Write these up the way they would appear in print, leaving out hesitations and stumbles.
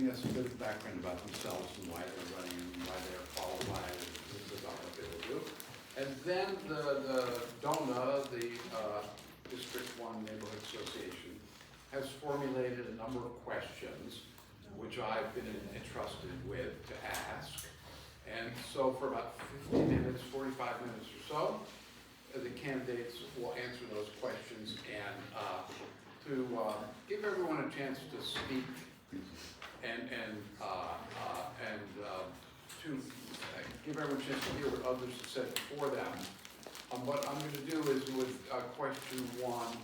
us a bit of background about themselves and why they're running and why they're qualified and about what they will do. And then the DONA, the District 1 Neighborhood Association, has formulated a number of questions which I've been entrusted with to ask. And so for about 50 minutes, 45 minutes or so, the candidates will answer those questions and to give everyone a chance to speak and to give everyone a chance to hear what others have said before them. What I'm going to do is with question 1,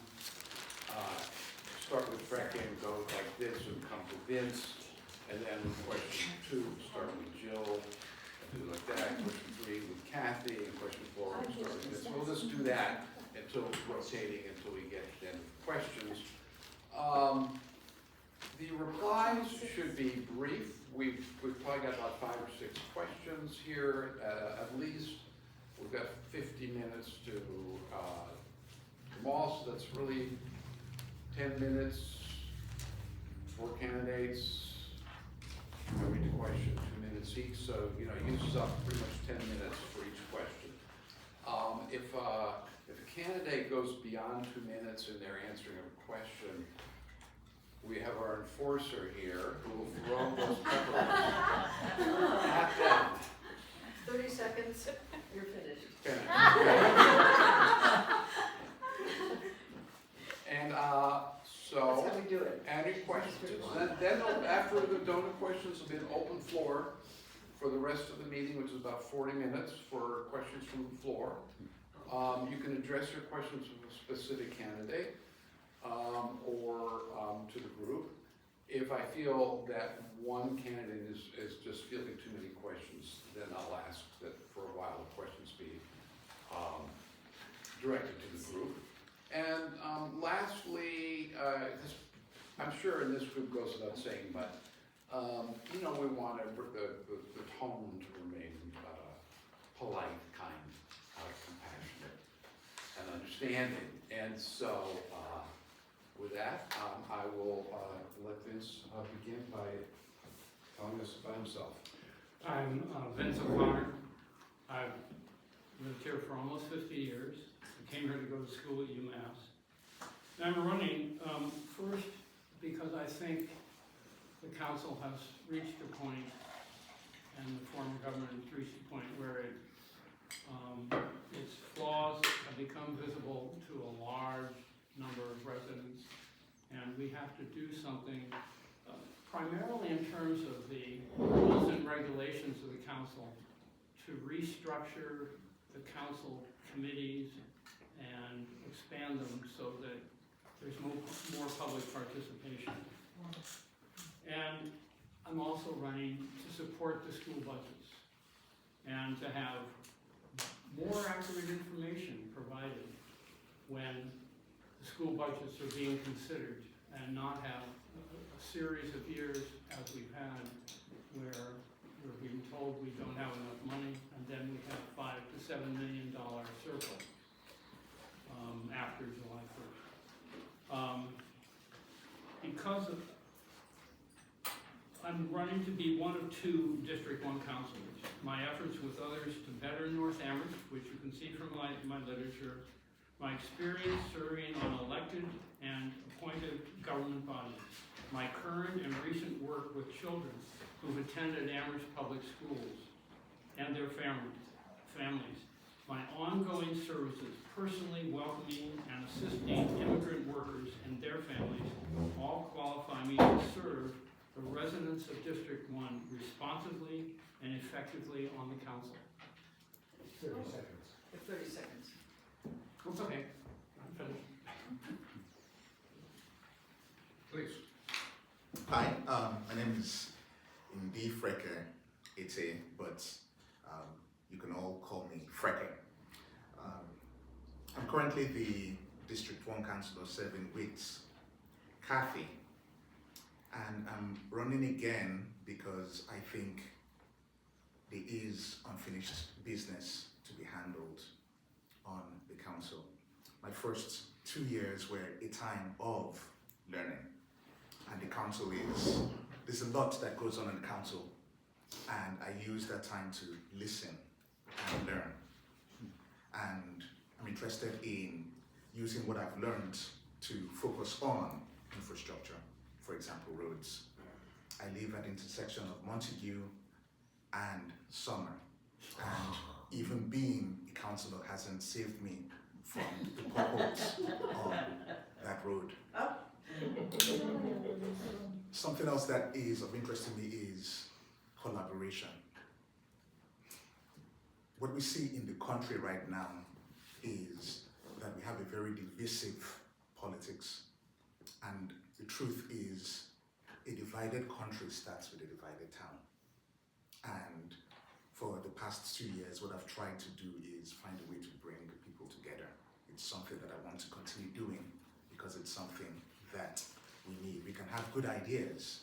start with Frank and go like this and come to Vince, and then with question 2, start with Jill, and do like that. Question 3 with Kathy, and question 4 we'll start with Vince. We'll just do that until rotating until we get to the end of the questions. The replies should be brief. We've probably got about 5 or 6 questions here at least. We've got 50 minutes to them all, so that's really 10 minutes, 4 candidates. I read the question, 2 minutes each, so it uses up pretty much 10 minutes for each question. If a candidate goes beyond 2 minutes and they're answering a question, we have our enforcer here who will throw those peppers at them. 30 seconds, you're finished. And That's how we do it. any questions? Then after the DONA questions will be an open floor for the rest of the meeting, which is about 40 minutes for questions from the floor. You can address your questions to a specific candidate or to the group. If I feel that one candidate is just fielding too many questions, then I'll ask that for a while the questions be directed to the group. And lastly, I'm sure in this group goes without saying, but we want the tone to remain polite, kind, compassionate, and understanding. And so with that, I will let Vince begin by telling us about himself. I'm Vince O'Connor. I've lived here for almost 50 years. I came here to go to school at UMass. And I'm running first because I think the council has reached a point, and the form of government has reached a point where its flaws have become visible to a large number of residents, and we have to do something primarily in terms of the rules and regulations of the council to restructure the council committees and expand them so that there's more public participation. And I'm also running to support the school budgets and to have more accurate information provided when the school budgets are being considered, and not have a series of years as we've had where we're being told we don't have enough money, and then we have $5 to $7 million surplus after July 1st. Because I'm running to be one of 2 District 1 councilors. My efforts with others to better North Amherst, which you can see from my literature, my experience serving on elected and appointed government bodies, my current and recent work with children who've attended Amherst Public Schools and their families, my ongoing services personally welcoming and assisting immigrant workers and their families all qualify me to serve the residents of District 1 responsibly and effectively on the council. 30 seconds. 30 seconds. That's okay. I'm finished. Please. Hi, my name is Indy Frecker Ete, but you can all call me Frecker. I'm currently the District 1 Councillor serving with Kathy, and I'm running again because I think there is unfinished business to be handled on the council. My first 2 years were a time of learning, and the council is there's a lot that goes on in council, and I use that time to listen and learn. And I'm interested in using what I've learned to focus on infrastructure, for example, roads. I live at the intersection of Montague and Summer, and even being a councillor hasn't saved me from the potholes on that road. Something else that is of interest to me is collaboration. What we see in the country right now is that we have a very divisive politics, and the truth is a divided country starts with a divided town. And for the past 2 years, what I've tried to do is find a way to bring people together. It's something that I want to continue doing because it's something that we need. We can have good ideas,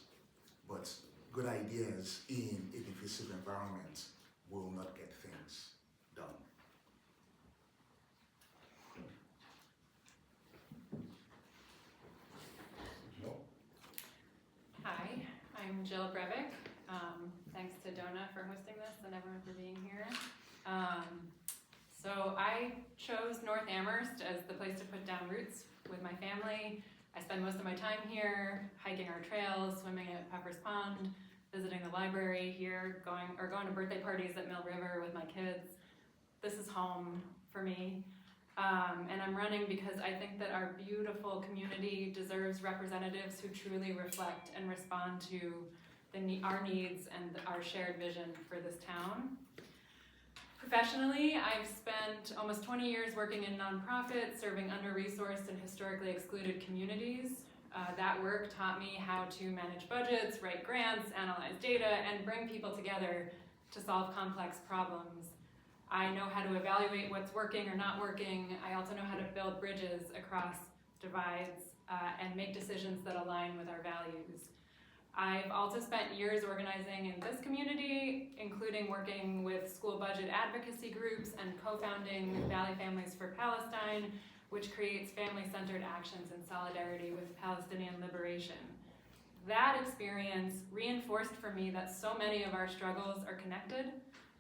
but good ideas in a divisive environment will not get things done. Hi, I'm Jill Brevick. Thanks to DONA for hosting this and everyone for being here. So I chose North Amherst as the place to put down roots with my family. I spend most of my time here, hiking our trails, swimming at Pepper's Pond, visiting the library here, going to birthday parties at Mill River with my kids. This is home for me. And I'm running because I think that our beautiful community deserves representatives who truly reflect and respond to our needs and our shared vision for this town. Professionally, I've spent almost 20 years working in nonprofits, serving under-resourced and historically excluded communities. That work taught me how to manage budgets, write grants, analyze data, and bring people together to solve complex problems. I know how to evaluate what's working or not working. I also know how to build bridges across divides and make decisions that align with our values. I've also spent years organizing in this community, including working with school budget advocacy groups and co-founding Valley Families for Palestine, which creates family-centered actions in solidarity with Palestinian liberation. That experience reinforced for me that so many of our struggles are connected,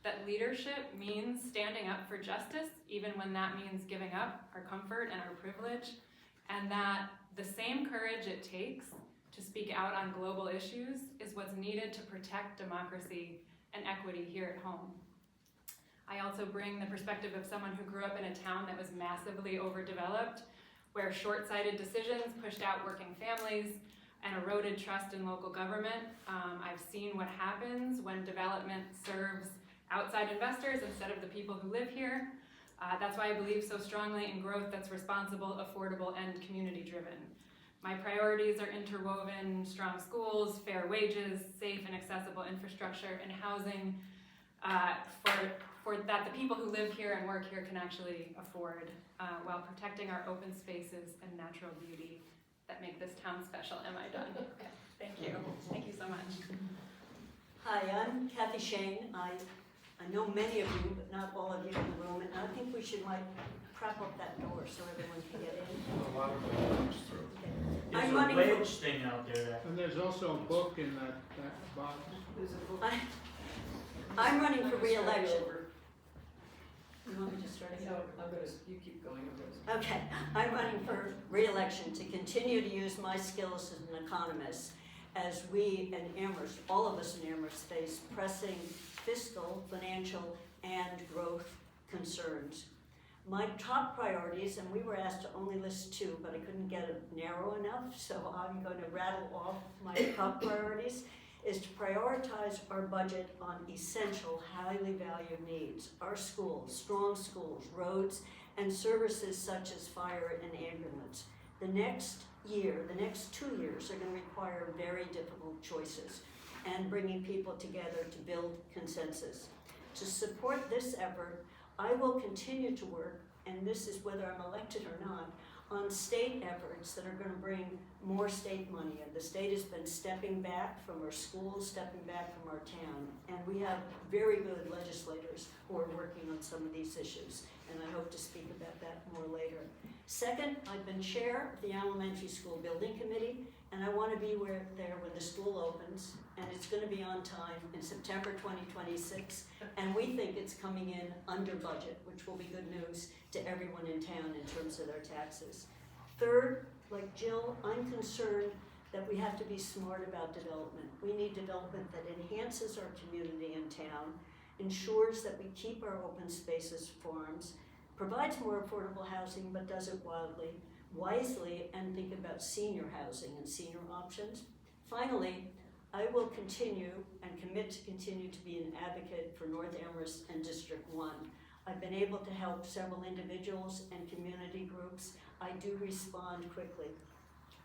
that leadership means standing up for justice, even when that means giving up our comfort and our privilege, and that the same courage it takes to speak out on global issues is what's needed to protect democracy and equity here at home. I also bring the perspective of someone who grew up in a town that was massively overdeveloped, where short-sighted decisions pushed out working families and eroded trust in local government. I've seen what happens when development serves outside investors instead of the people who live here. That's why I believe so strongly in growth that's responsible, affordable, and community-driven. My priorities are interwoven: strong schools, fair wages, safe and accessible infrastructure, and housing for that the people who live here and work here can actually afford, while protecting our open spaces and natural beauty that make this town special. Am I done? Okay. Thank you. Thank you so much. Hi, I'm Kathy Shane. I know many of you, but not all of you in the room, and I think we should prop up that door so everyone can get in. A lot of it comes through. I'm There's a running wedge thing out there that. And there's also a book in that box. There's a book. I'm running for I'm gonna start re-election. over. You want me to start No, again? you keep going, I'm gonna. Okay, I'm running for re-election to continue to use my skills as an economist as we in Amherst, all of us in Amherst, face pressing fiscal, financial, and growth concerns. My top priorities, and we were asked to only list 2, but I couldn't get it narrow enough, so I'm going to rattle off my top priorities, is to prioritize our budget on essential, highly valued needs. Our schools, strong schools, roads, and services such as fire and ambulance. The next 2 years are going to require very difficult choices and bringing people together to build consensus. To support this effort, I will continue to work, and this is whether I'm elected or not, on state efforts that are going to bring more state money in. The state has been stepping back from our schools, stepping back from our town, and we have very good legislators who are working on some of these issues, and I hope to speak about that more later. Second, I've been chair of the Elementary School Building Committee, and I want to be there when the school opens, and it's going to be on time in September 2026, and we think it's coming in under budget, which will be good news to everyone in town in terms of their taxes. Third, like Jill, I'm concerned that we have to be smart about development. We need development that enhances our community and town, ensures that we keep our open spaces, farms, provides more affordable housing, but does it wisely, and think about senior housing and senior options. Finally, I will continue and commit to continue to be an advocate for North Amherst and District 1. I've been able to help several individuals and community groups. I do respond quickly.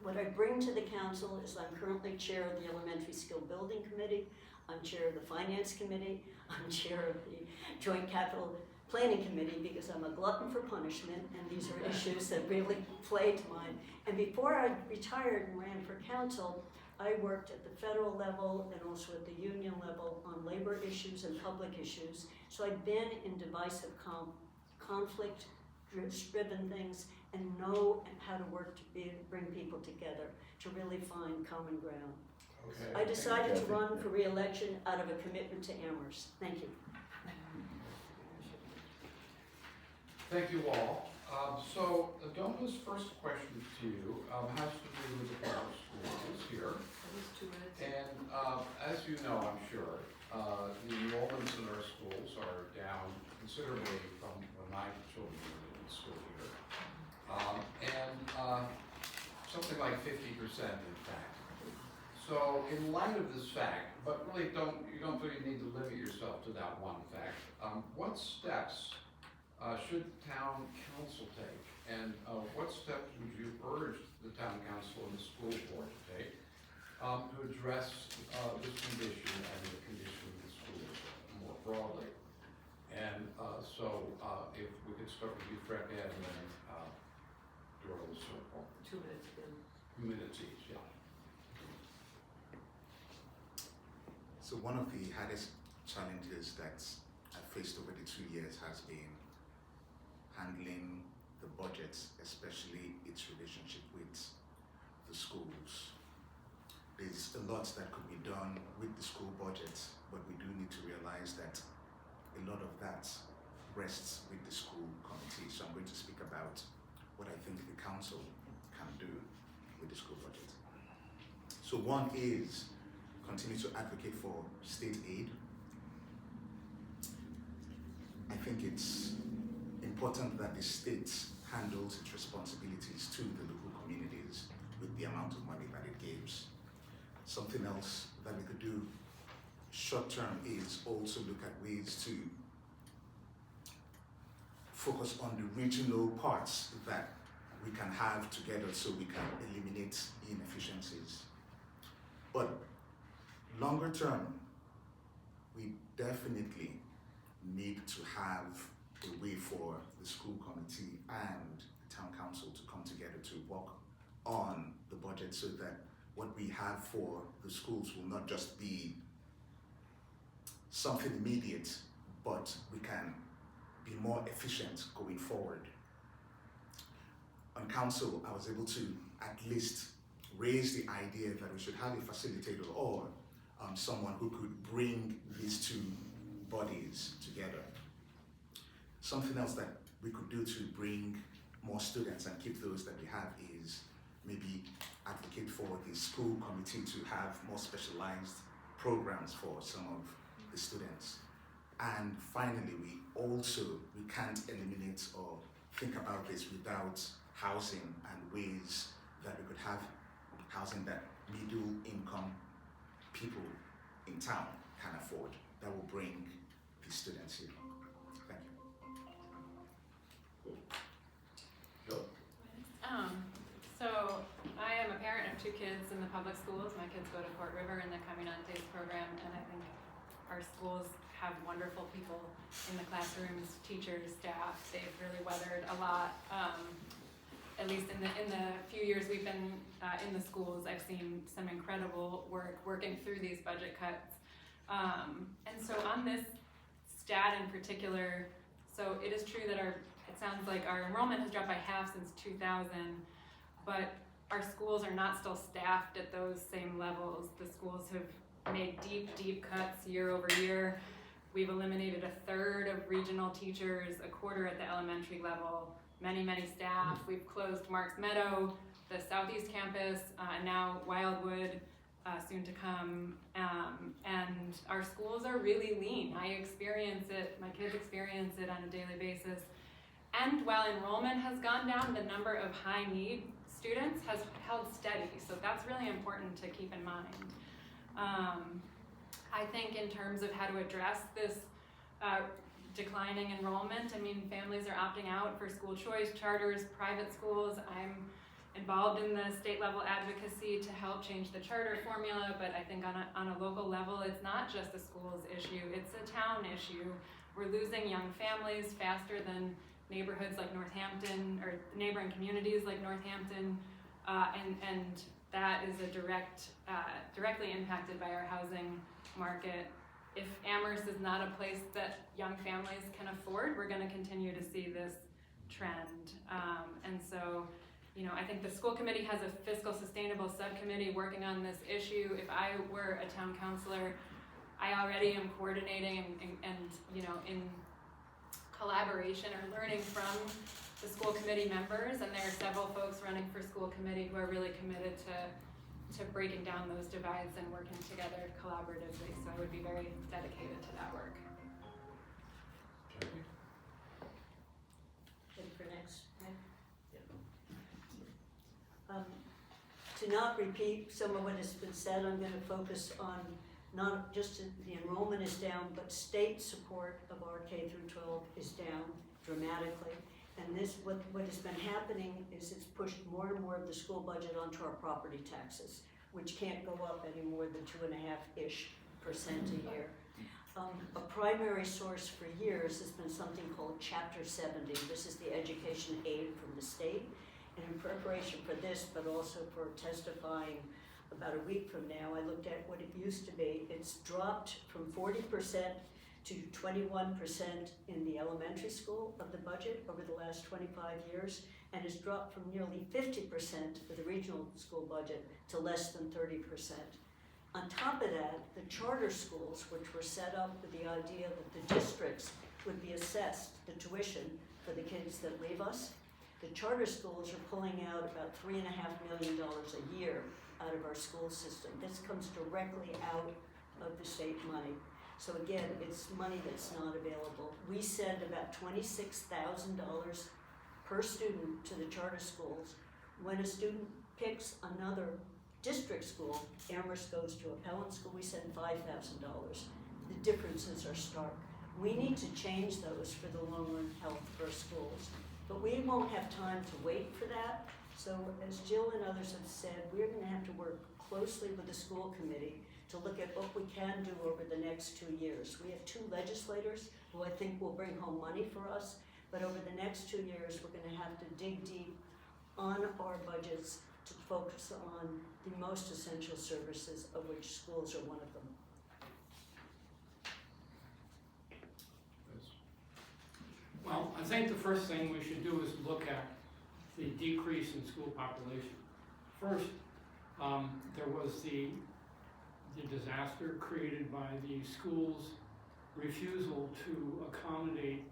What I bring to the council is I'm currently chair of the Elementary Skill Building Committee, I'm chair of the Finance Committee, I'm chair of the Joint Capital Planning Committee because I'm a glutton for punishment, and these are issues that really play to mine. And before I retired and ran for council, I worked at the federal level and also at the union level on labor issues and public issues. So I've been in divisive conflict-driven things and know how to work to bring people together, to really find common ground. Okay. I decided to run for re-election out of a commitment to Amherst. Thank you. Thank you all. So DONA's first question to you has to do with the public schools here. At least 2 minutes. And as you know, I'm sure, the enrollments in our schools are down considerably from when my children were in school here. Something like 50%, in fact. So in light of this fact, but really you don't really need to limit yourself to that one fact, what steps should town council take? And what steps would you urge the town council and the school board to take to address this condition and the condition of the schools more broadly? And so if we could start with you, Fred, and then do a little circle. 2 minutes again. 2 minutes each, yeah. So one of the hardest challenges that I've faced over the 2 years has been handling the budgets, especially its relationship with the schools. There's a lot that could be done with the school budgets, but we do need to realize that a lot of that rests with the school committee. So I'm going to speak about what I think the council can do with the school budget. So one is continue to advocate for state aid. I think it's important that the state handles its responsibilities to the local communities with the amount of money that it gives. Something else that we could do short term is also look at ways to focus on the regional parts that we can have together so we can eliminate inefficiencies. But longer term, we definitely need to have a way for the school committee and the town council to come together to work on the budget so that what we have for the schools will not just be something immediate, but we can be more efficient going forward. On council, I was able to at least raise the idea that we should have a facilitator or someone who could bring these two bodies together. Something else that we could do to bring more students and keep those that we have is maybe advocate for the school committee to have more specialized programs for some of the students. And finally, we can't eliminate or think about this without housing and ways that we could have housing that middle income people in town can afford, that will bring the students here. Thank you. Jill? So I am a parent of 2 kids in the public schools. My kids go to Fort River in the Caminantes program, and I think our schools have wonderful people in the classrooms, teachers, staff. They've really weathered a lot. At least in the few years we've been in the schools, I've seen some incredible work working through these budget cuts. And so on this stat in particular, so it is true that it sounds like our enrollment has dropped by half since 2000, but our schools are not still staffed at those same levels. The schools have made deep cuts year over year. We've eliminated a third of regional teachers, a quarter at the elementary level, many staff. We've closed Marks Meadow, the Southeast campus, and now Wildwood, soon to come. And our schools are really lean. I experience it, my kids experience it on a daily basis. And while enrollment has gone down, the number of high need students has held steady. So that's really important to keep in mind. I think in terms of how to address this declining enrollment, I mean, families are opting out for school choice, charters, private schools. I'm involved in the state level advocacy to help change the charter formula, but I think on a local level, it's not just a schools issue, it's a town issue. We're losing young families faster than neighborhoods like Northampton, or neighboring communities like Northampton, and that is a directly impacted by our housing market. If Amherst is not a place that young families can afford, we're going to continue to see this trend. And so, you know, I think the school committee has a fiscal sustainable subcommittee working on this issue. If I were a town councilor, I already am coordinating and you know, in collaboration or learning from the school committee members, and there are several folks running for school committee who are really committed to breaking down those divides and working together collaboratively. So I would be very dedicated to that work. Jackie? Ready for next? To not repeat some of what has been said, I'm going to focus on not just the enrollment is down, but state support of our K through 12 is down dramatically. And this, what has been happening is it's pushed more and more of the school budget onto our property taxes, which can't go up any more than 2.5-ish% a year. A primary source for years has been something called Chapter 70. This is the education aid from the state. And in preparation for this, but also for testifying about a week from now, I looked at what it used to be. It's dropped from 40% to 21% in the elementary school of the budget over the last 25 years, and has dropped from nearly 50% for the regional school budget to less than 30%. On top of that, the charter schools, which were set up with the idea that the districts would be assessed the tuition for the kids that leave us, the charter schools are pulling out about $3.5 million a year out of our school system. This comes directly out of the state money. So again, it's money that's not available. We send about $26,000 per student to the charter schools. When a student picks another district school, Amherst goes to Appellant School, we send $5,000. The differences are stark. We need to change those for the long-run health of our schools. But we won't have time to wait for that. So as Jill and others have said, we're going to have to work closely with the school committee to look at what we can do over the next 2 years. We have 2 legislators who I think will bring home money for us, but over the next 2 years, we're going to have to dig deep on our budgets to focus on the most essential services, of which schools are one of them. Well, I think the first thing we should do is look at the decrease in school population. First, there was the disaster created by the school's refusal to accommodate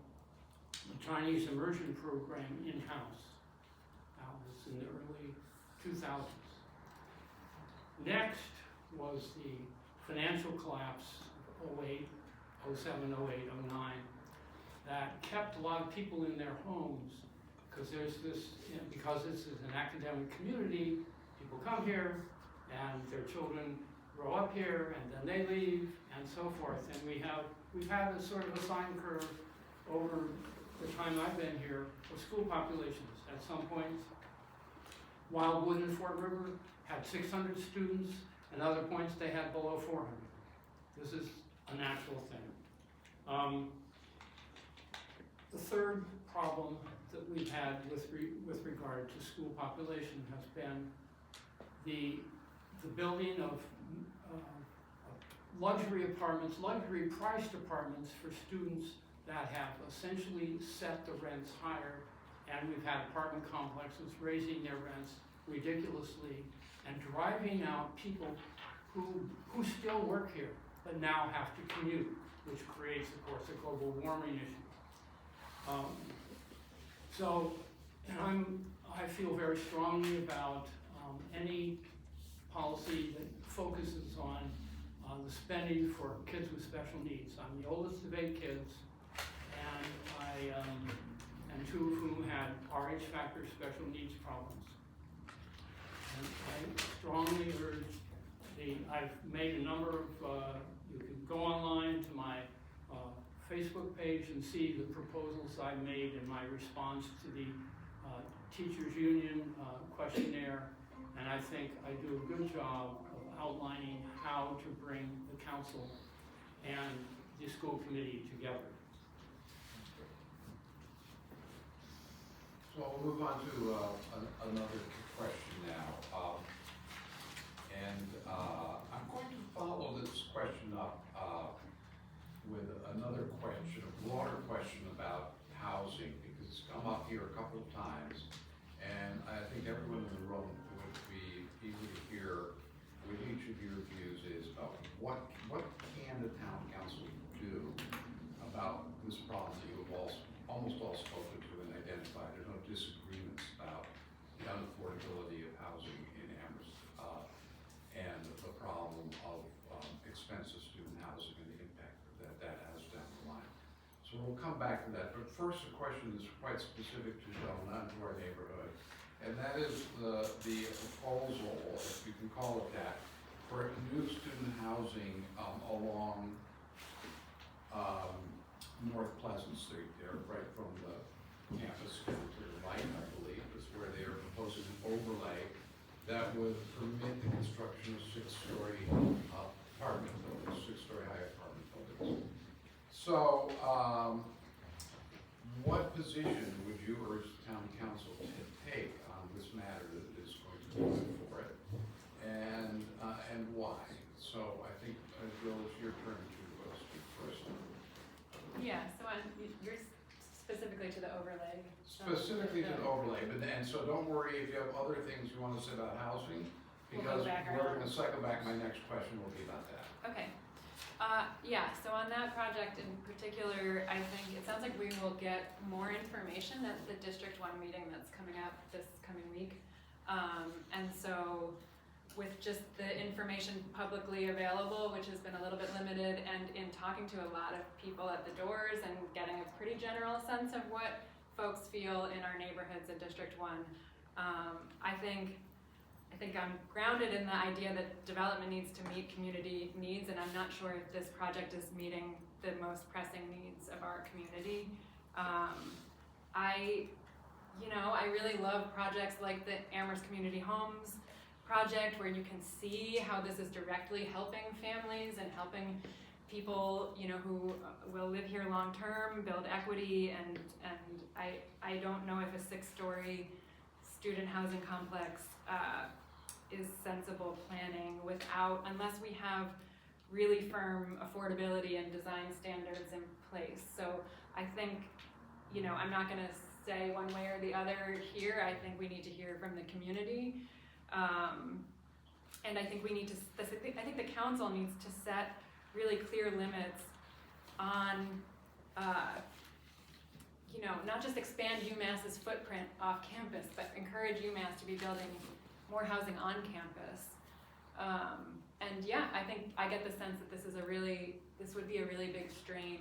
the Chinese immersion program in-house. That was in the early 2000s. Next was the financial collapse of 08, 07, 08, 09. That kept a lot of people in their homes because there's this, you know, because this is an academic community, people come here and their children grow up here and then they leave and so forth. And we've had a sort of a sine curve over the time I've been here of school populations. At some points, Wildwood and Fort River had 600 students, and other points they had below 400. This is a natural thing. The third problem that we've had with regard to school population has been the building of luxury apartments, luxury priced apartments for students that have essentially set the rents higher, and we've had apartment complexes raising their rents ridiculously and driving out people who still work here but now have to commute, which creates, of course, a global warming issue. So I feel very strongly about any policy that focuses on the spending for kids with special needs. I'm the oldest of 8 kids, and 2 of whom had RH factor special needs problems. And I strongly urge I've made a number of, you can go online to my Facebook page and see the proposals I made in my response to the Teachers Union questionnaire, and I think I do a good job of outlining how to bring the council and the school committee together. So we'll move on to another question now. I'm going to follow this question up with another question, a broader question about housing, because it's come up here a couple of times, and I think everyone in the room would be eager to hear what each of your views is about what can the town council do about this problem that you have almost all spoken to and identified. There's no disagreements about the unaffordability of housing in Amherst and the problem of expensive student housing and the impact that has down the line. So we'll come back to that, but first the question is quite specific to DONA and to our neighborhood, and that is the proposal, if you can call it that, for new student housing along North Pleasant Street there, right from the campus to the right, I believe, is where they are proposing an overlay that would permit the construction of 6-story apartment buildings, 6-story high apartment buildings. So, what position would you urge the town council to take on this matter that is going to be good for it, and why? So, I think, Bill, it's your turn to speak first. Yeah, so you're specifically to the overlay. Specifically to the overlay, and so don't worry if you have other things you want to say about housing, We'll go because back we're around. going to cycle back. My next question will be about that. Okay. Yeah, so on that project in particular, I think it sounds like we will get more information at the District 1 meeting that's coming up this coming week. And so with just the information publicly available, which has been a little bit limited, and in talking to a lot of people at the doors and getting a pretty general sense of what folks feel in our neighborhoods in District 1, I think I'm grounded in the idea that development needs to meet community needs, and I'm not sure if this project is meeting the most pressing needs of our community. I really love projects like the Amherst Community Homes project, where you can see how this is directly helping families and helping people, who will live here long term, build equity, and I don't know if a 6-story student housing complex is sensible planning unless we have really firm affordability and design standards in place. So I think, I'm not gonna say one way or the other here. I think we need to hear from the community. And I think we need to, I think the council needs to set really clear limits on, not just expand UMass's footprint off campus, but encourage UMass to be building more housing on campus. And yeah, I think I get the sense that this would be a really big strain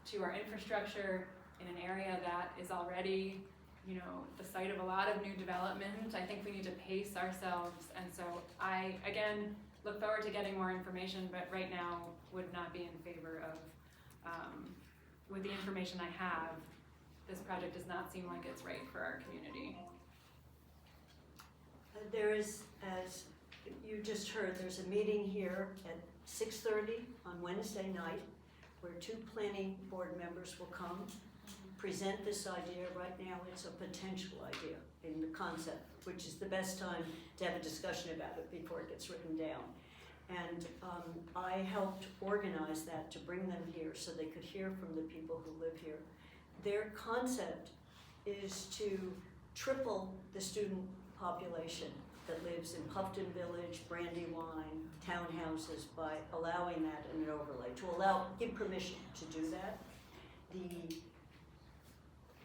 to our infrastructure in an area that is already, the site of a lot of new development. I think we need to pace ourselves, and so I, again, look forward to getting more information, but right now would not be in favor of, with the information I have, this project does not seem like it's right for our community. There is, as you just heard, there's a meeting here at 6:30 on Wednesday night where 2 planning board members will come, present this idea. Right now it's a potential idea in the concept, which is the best time to have a discussion about it before it gets written down. And I helped organize that to bring them here so they could hear from the people who live here. Their concept is to triple the student population that lives in Puffton Village, Brandywine, townhouses by allowing that in an overlay, to give permission to do that. The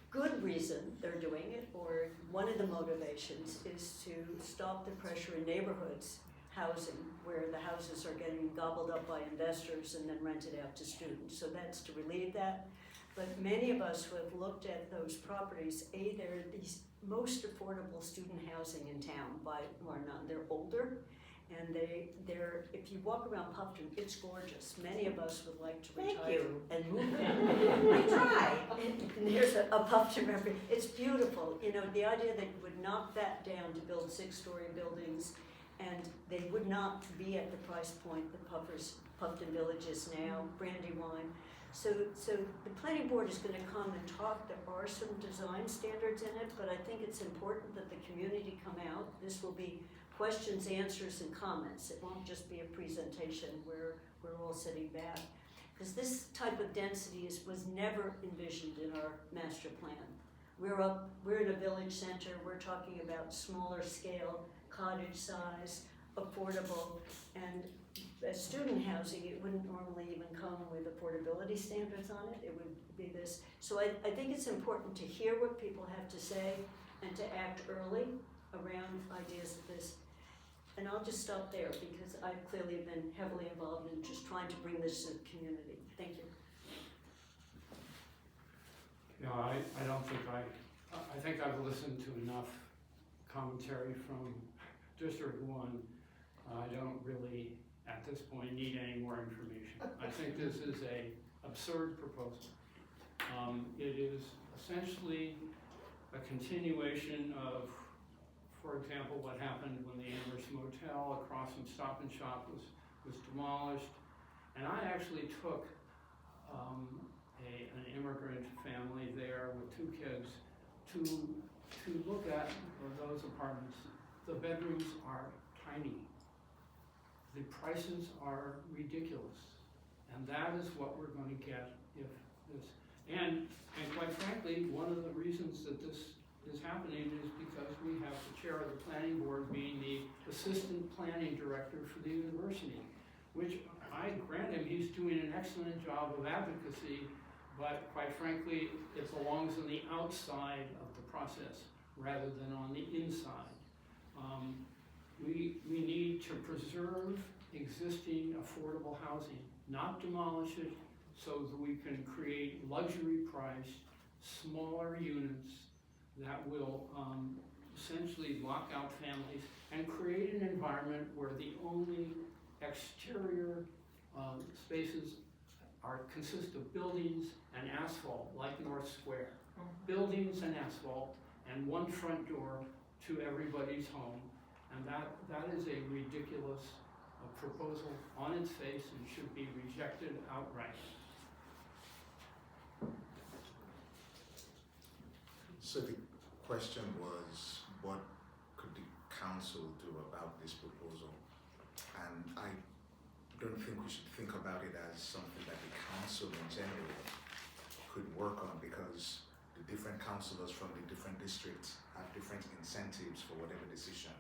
good reason they're doing it, or one of the motivations, is to stop the pressure in neighborhoods housing, where the houses are getting gobbled up by investors and then rented out to students. So that's to relieve that. But many of us who have looked at those properties, they're these most affordable student housing in town by or none. They're older, and they're if you walk around Puffton, it's gorgeous. Many of us would like to Thank retire you. and move in. I tried. And there's a Puffton reference. It's beautiful. You know, the idea that you would knock that down to build 6-story buildings, and they would not be at the price point that Puffton Village is now, Brandywine. So the planning board is gonna come and talk. There are some design standards in it, but I think it's important that the community come out. This will be questions, answers, and comments. It won't just be a presentation where we're all sitting back. Because this type of density was never envisioned in our master plan. We're in a village center. We're talking about smaller scale, cottage size, affordable, and student housing, it wouldn't normally even come with affordability standards on it. It would be this. So I think it's important to hear what people have to say and to act early around ideas of this. And I'll just stop there because I've clearly been heavily involved in just trying to bring this to the community. Thank you. No, I don't think I think I've listened to enough commentary from District 1. I don't really, at this point, need any more information. I think this is a absurd proposal. It is essentially a continuation of, for example, what happened when the Amherst Motel across from Stop and Shop was demolished. And I actually took an immigrant family there with 2 kids to look at those apartments. The bedrooms are tiny. The prices are ridiculous. And that is what we're going to get if this, and quite frankly, one of the reasons that this is happening is because we have the chair of the planning board being the assistant planning director for the university, which I grant him, he's doing an excellent job of advocacy, but quite frankly, it belongs on the outside of the process rather than on the inside. We need to preserve existing affordable housing, not demolish it, so that we can create luxury priced, smaller units that will essentially lock out families and create an environment where the only exterior spaces consist of buildings and asphalt, like North Square. Buildings and asphalt, and one front door to everybody's home. And that is a ridiculous proposal on its face and should be rejected outright. So the question was, what could the council do about this proposal? And I don't think we should think about it as something that the council in general could work on, because the different councillors from the different districts have different incentives for whatever decision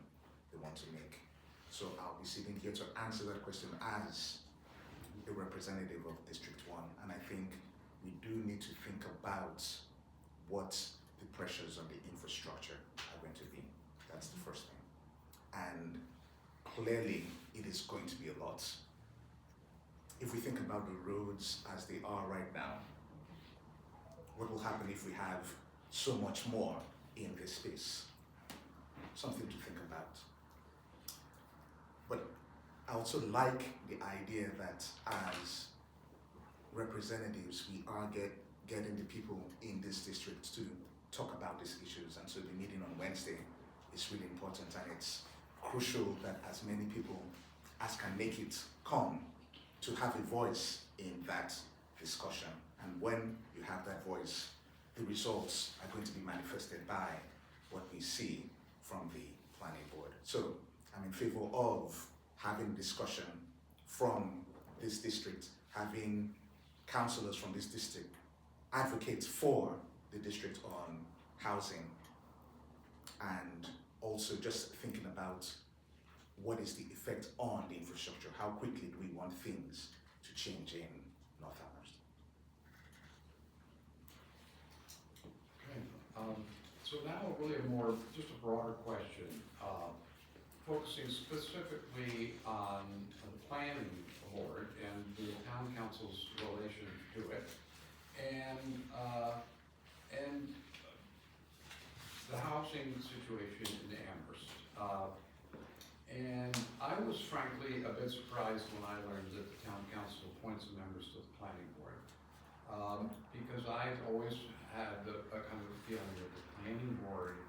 they want to make. So I'll be sitting here to answer that question as a representative of District 1. And I think we do need to think about what the pressures on the infrastructure are going to be. That's the first thing. And clearly it is going to be a lot. If we think about the roads as they are right now, what will happen if we have so much more in this space? Something to think about. But I also like the idea that as representatives, we are getting the people in this district to talk about these issues. And so the meeting on Wednesday is really important, and it's crucial that as many people as can make it come to have a voice in that discussion. And when you have that voice, the results are going to be manifested by what we see from the planning board. So I'm in favor of having discussion from this district, having councillors from this district advocate for the district on housing, and also just thinking about what is the effect on the infrastructure, how quickly do we want things to change in North Amherst. Okay, so now really just a broader question, focusing specifically on the planning board and the town council's relation to it, and the housing situation in Amherst. And I was frankly a bit surprised when I learned that the town council appoints members to the planning board. Because I've always had a kind of feeling that the planning board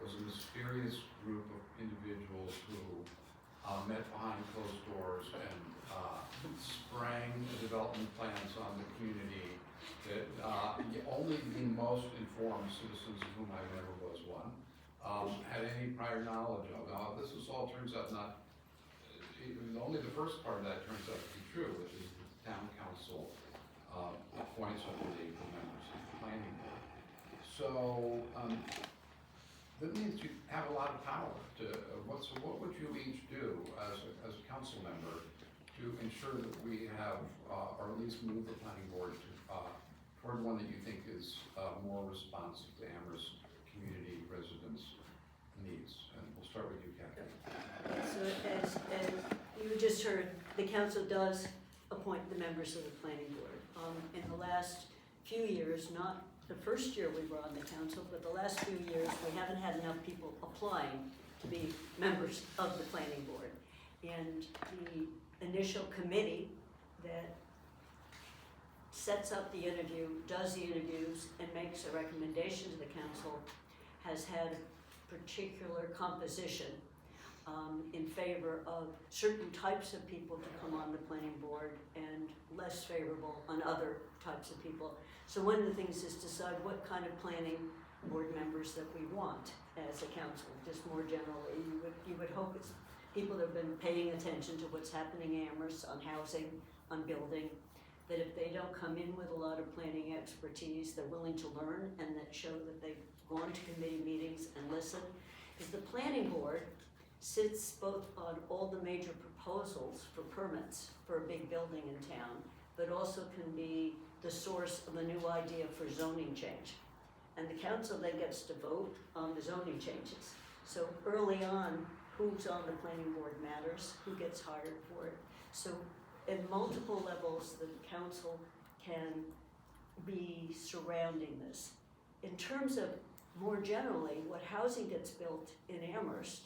was a mysterious group of individuals who met behind closed doors and sprang development plans on the community that only the most informed citizens, of whom I never was one, had any prior knowledge of. Now, this all turns out only the first part of that turns out to be true, which is the town council appoints under the members of the planning board. So that means you have a lot of power to, what would you each do as a council member to ensure that we have, or at least move the planning board to, toward one that you think is more responsive to Amherst community residents' needs? And we'll start with you, Kathy. So as you just heard, the council does appoint the members of the planning board. In the last few years, not the first year we were on the council, but the last few years, we haven't had enough people applying to be members of the planning board. And the initial committee that sets up the interview, does the interviews, and makes a recommendation to the council has had a particular composition in favor of certain types of people to come on the planning board and less favorable on other types of people. So one of the things is decide what kind of planning board members that we want as a council, just more generally. You would hope it's people that have been paying attention to what's happening in Amherst on housing, on building, that if they don't come in with a lot of planning expertise, they're willing to learn and that show that they've gone to committee meetings and listen. Because the planning board sits both on all the major proposals for permits for a big building in town, but also can be the source of a new idea for zoning change. And the council then gets to vote on the zoning changes. So early on, who's on the planning board matters, who gets hired for it. So at multiple levels, the council can be surrounding this. In terms of more generally, what housing gets built in Amherst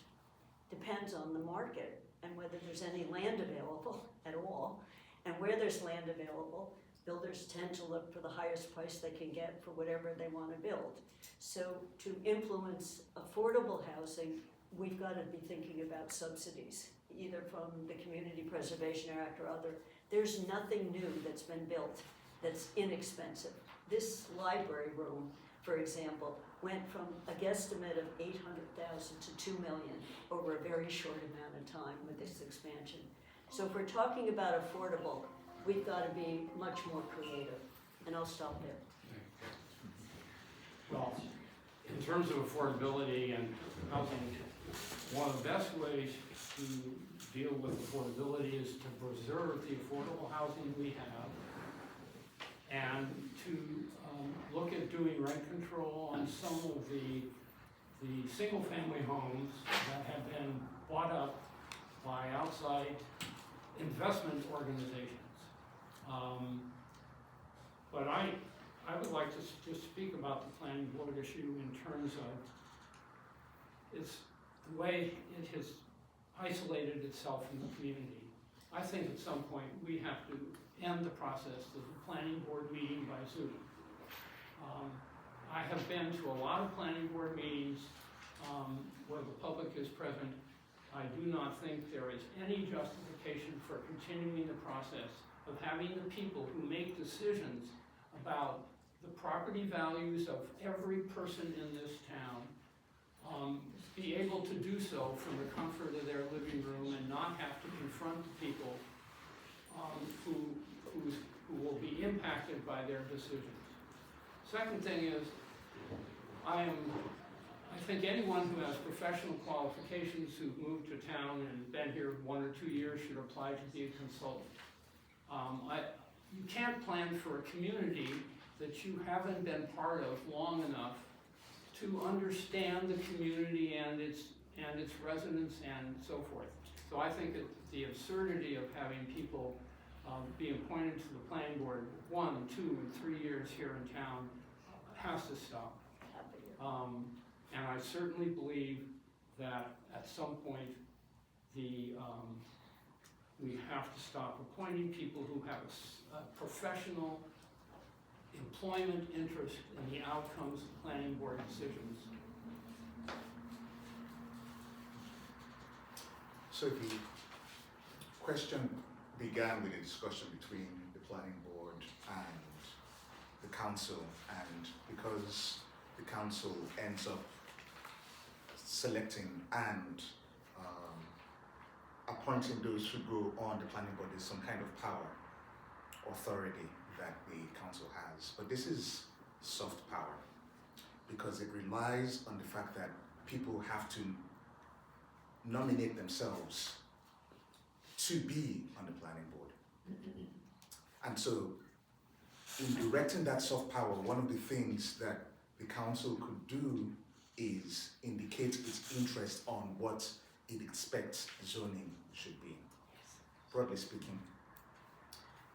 depends on the market and whether there's any land available at all. And where there's land available, builders tend to look for the highest price they can get for whatever they want to build. So to influence affordable housing, we've got to be thinking about subsidies, either from the Community Preservation Act or other. There's nothing new that's been built that's inexpensive. This library room, for example, went from a guesstimate of $800,000 to $2 million over a very short amount of time with this expansion. So if we're talking about affordable, we've got to be much more creative. And I'll stop there. Well, in terms of affordability and housing, one of the best ways to deal with affordability is to preserve the affordable housing we have and to look at doing rent control on some of the single-family homes that have been bought up by outside investment organizations. But I would like to just speak about the planning board issue in terms of the way it has isolated itself from the community. I think at some point we have to end the process of the planning board meeting by Zoom. I have been to a lot of planning board meetings where the public is present. I do not think there is any justification for continuing the process of having the people who make decisions about the property values of every person in this town be able to do so from the comfort of their living room and not have to confront the people who will be impacted by their decisions. Second thing is, I am I think anyone who has professional qualifications who've moved to town and been here 1 or 2 years should apply to be a consultant. You can't plan for a community that you haven't been part of long enough to understand the community and its residents and so forth. So I think that the absurdity of having people be appointed to the planning board 1, 2, and 3 years here in town has to stop. And I certainly believe that at some point we have to stop appointing people who have a professional employment interest in the outcomes of planning board decisions. So the question began with a discussion between the planning board and the council, and because the council ends up selecting and appointing those who go on the planning board, there's some kind of power, authority that the council has. But this is soft power because it relies on the fact that people have to nominate themselves to be on the planning board. And so in directing that soft power, one of the things that the council could do is indicate its interest on what it expects zoning should be, broadly speaking.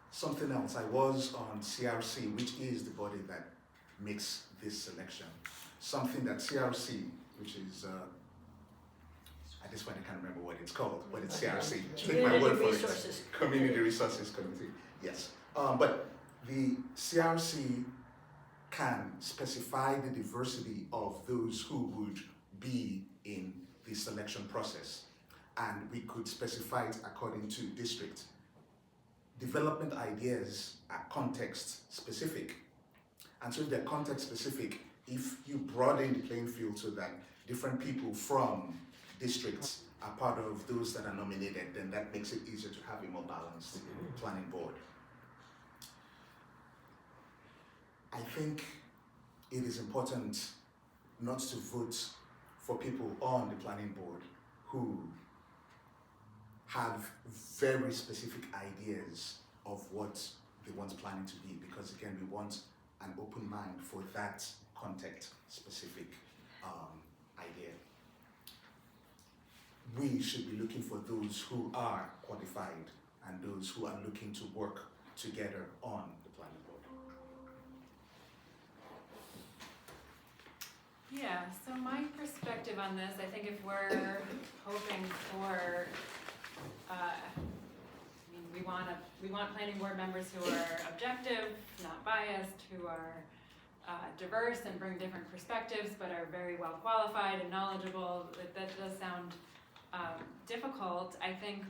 Something else, I was on CRC, which is the body that makes this selection. Something that CRC, which is, at this point I can't remember what it's called, but it's CRC. Take my word for it. Community Resources Committee, yes. But the CRC can specify the diversity of those who would be in the selection process, and we could specify it according to district. Development ideas are context specific, and so if they're context specific, if you broaden the playing field so that different people from districts are part of those that are nominated, then that makes it easier to have a more balanced planning board. I think it is important not to vote for people on the planning board who have very specific ideas of what they want planning to be, because again, we want an open mind for that context specific idea. We should be looking for those who are qualified and those who are looking to work together on the planning board. Yeah, so my perspective on this, I think if we're hoping for, we want planning board members who are objective, not biased, who are diverse and bring different perspectives, but are very well qualified and knowledgeable. That does sound difficult. I think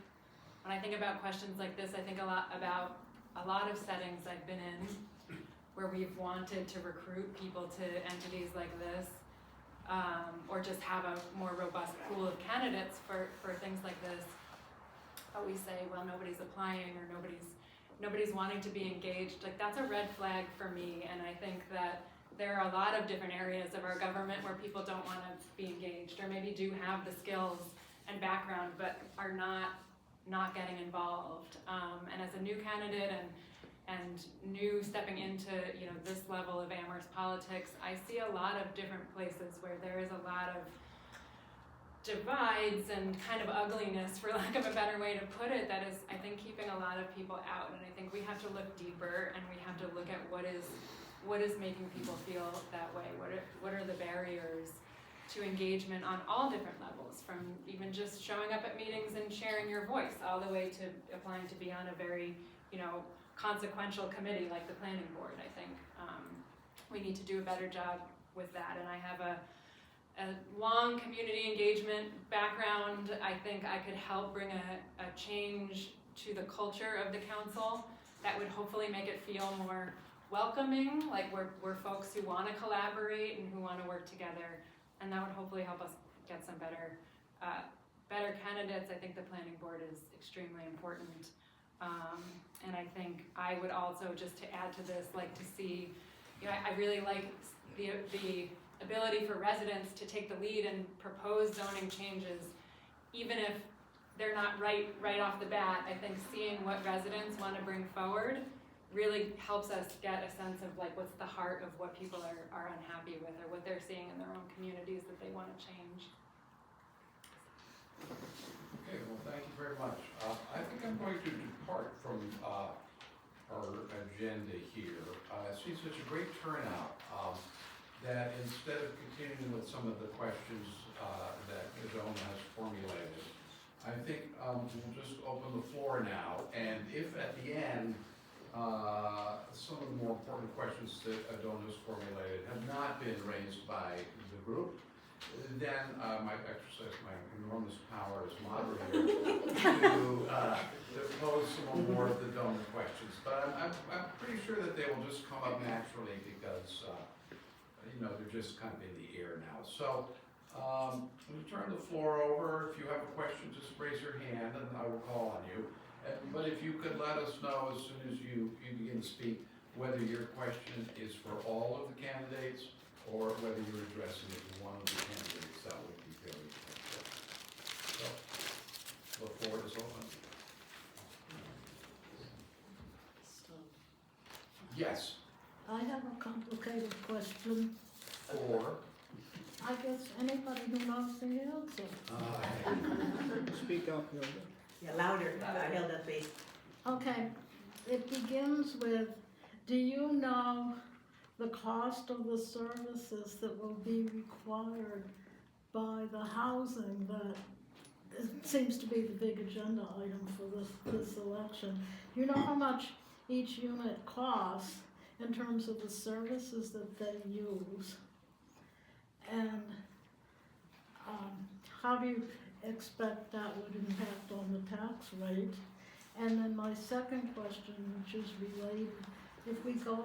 when I think about questions like this, I think a lot about a lot of settings I've been in where we've wanted to recruit people to entities like this, or just have a more robust pool of candidates for things like this. But we say, well, nobody's applying or nobody's wanting to be engaged. Like, that's a red flag for me, and I think that there are a lot of different areas of our government where people don't want to be engaged, or maybe do have the skills and background, but are not getting involved. And as a new candidate and new stepping into this level of Amherst politics, I see a lot of different places where there is a lot of divides and kind of ugliness, for lack of a better way to put it, that is, I think, keeping a lot of people out. And I think we have to look deeper, and we have to look at what is making people feel that way. What are the barriers to engagement on all different levels, from even just showing up at meetings and sharing your voice, all the way to applying to be on a very, consequential committee like the planning board. I think we need to do a better job with that. And I have a long community engagement background. I think I could help bring a change to the culture of the council that would hopefully make it feel more welcoming, like we're folks who want to collaborate and who want to work together, and that would hopefully help us get some better candidates. I think the planning board is extremely important, and I think I would also, just to add to this, like to see, I really like the ability for residents to take the lead and propose zoning changes, even if they're not right off the bat. I think seeing what residents want to bring forward really helps us get a sense of like what's the heart of what people are unhappy with or what they're seeing in their own communities that they want to change. Okay, well, thank you very much. I think I'm going to depart from our agenda here. I see such a great turnout that instead of continuing with some of the questions that DONA has formulated, I think we'll just open the floor now, and if at the end some of the more important questions that DONA has formulated have not been raised by the group, then I might exercise my enormous power as moderator to pose some more of the DONA questions. But I'm pretty sure that they will just come up naturally because they're just kind of in the air now. So I'm going to turn the floor over. If you have a question, just raise your hand and I will call on you. But if you could let us know as soon as you begin to speak whether your question is for all of the candidates or whether you're addressing it to one of the candidates, that would be very helpful. So, the floor is open. Yes, I have a complicated question. or, I guess anybody who knows the answer. Speak up, Hilda. Yeah, louder, Hilda, please. Okay, it begins with, do you know the cost of the services that will be required by the housing that it seems to be the big agenda item for this election? Do you know how much each unit costs in terms of the services that they use? And how do you expect that would impact on the tax rate? And then my second question, which is related, if we go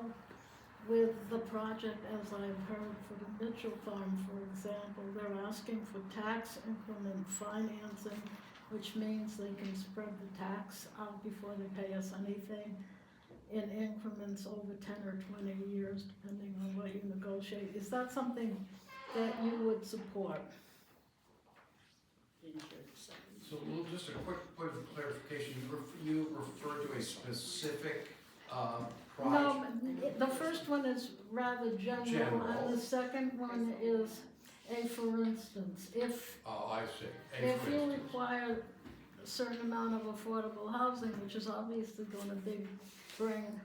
with the project as I've heard for the Mitchell Farm, for example, they're asking for tax increment financing, which means they can spread the tax out before they pay us anything in increments over 10 or 20 years, depending on what you negotiate. Is that something that you would support? so just a quick point of clarification. You refer to a specific project? No, the first one is rather general, and the second one is a for instance. If Oh, I see. if For you instance. require a certain amount of affordable housing, which is obviously gonna bring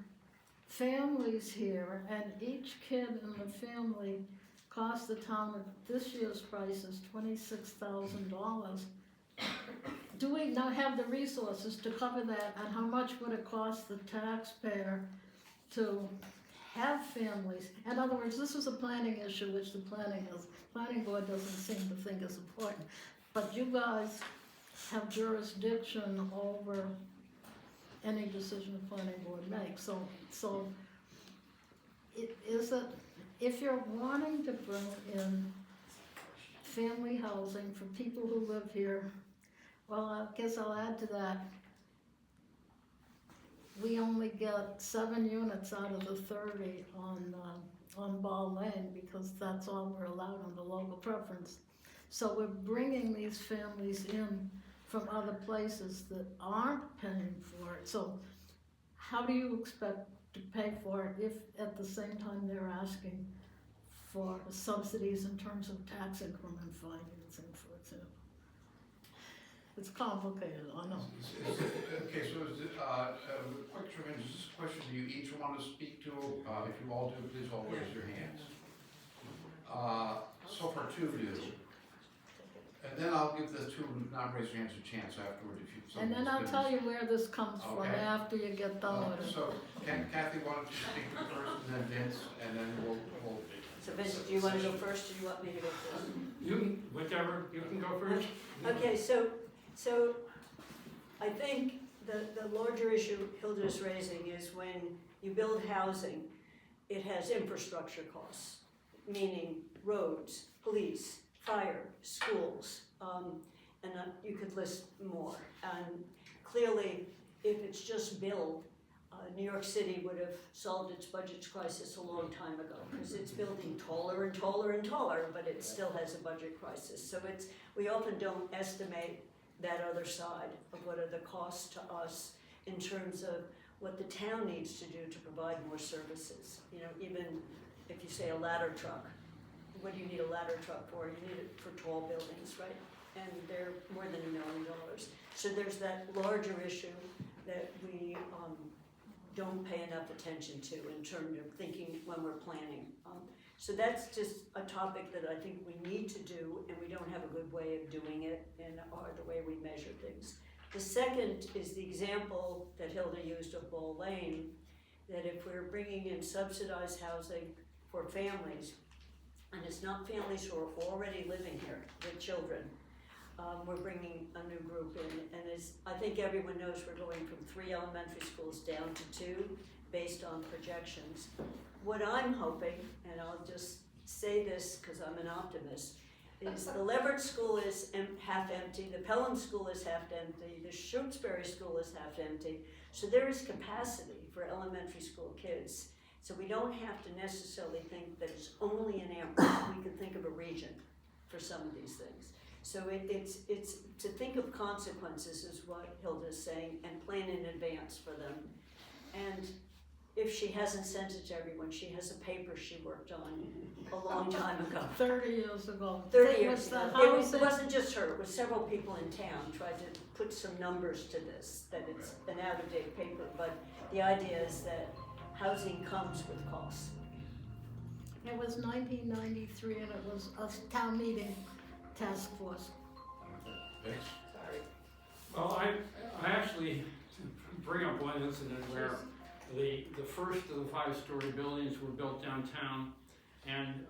families here, and each kid in the family cost the town at this year's price is $26,000. Do we not have the resources to cover that, and how much would it cost the taxpayer to have families? In other words, this is a planning issue, which the planning board doesn't seem to think is important, but you guys have jurisdiction over any decision the planning board makes. So if you're wanting to bring in family housing for people who live here, well, I guess I'll add to that. We only get 7 units out of the 30 on Ball Lane because that's all we're allowed under local preference. So we're bringing these families in from other places that aren't paying for it. So how do you expect to pay for it if at the same time they're asking for subsidies in terms of tax increment financing, for example? It's complicated, I know. Okay, so is it, quick intervention, is this a question do you each want to speak to? If you all do, please all raise your hands. So far 2 do. And then I'll give the 2 not raise your hands a chance afterward if you. And then I'll tell you where this comes from Okay. after you get done with it. So, Kathy, why don't you speak first, and then Vince, and then we'll. So Vince, do you want to go first, or do you want me to go first? You can, whichever, you can go first. Okay, so I think the larger issue Hilda's raising is when you build housing, it has infrastructure costs, meaning roads, police, fire, schools, and you could list more. And clearly, if it's just build, New York City would have solved its budget crisis a long time ago, because it's building taller and taller and taller, but it still has a budget crisis. So we often don't estimate that other side of what are the costs to us in terms of what the town needs to do to provide more services. You know, even if you say a ladder truck, what do you need a ladder truck for? You need it for tall buildings, right? And they're more than $1 million. So there's that larger issue that we don't pay enough attention to in terms of thinking when we're planning. So that's just a topic that I think we need to do, and we don't have a good way of doing it in the way we measure things. The second is the example that Hilda used of Ball Lane, that if we're bringing in subsidized housing for families, and it's not families who are already living here with children, we're bringing a new group in, and I think everyone knows we're going from 3 elementary schools down to 2 based on projections. What I'm hoping, and I'll just say this because I'm an optimist, is the Leverett School is half empty, the Pelham School is half empty, the Shutesbury School is half empty, so there is capacity for elementary school kids. So we don't have to necessarily think that it's only in Amherst. We can think of a region for some of these things. So it's to think of consequences is what Hilda's saying, and plan in advance for them. And if she hasn't sent it to everyone, she has a paper she worked on a long time ago. 30 years ago. 30 years The ago. It housing- wasn't just her, it was several people in town tried to put some numbers to this, that it's an out-of-date paper, but the idea is that housing comes with costs. It was 1993, and it was a town meeting task force. Thanks. Sorry. Well, I actually bring up one incident where the first of the 5-story buildings were built downtown, and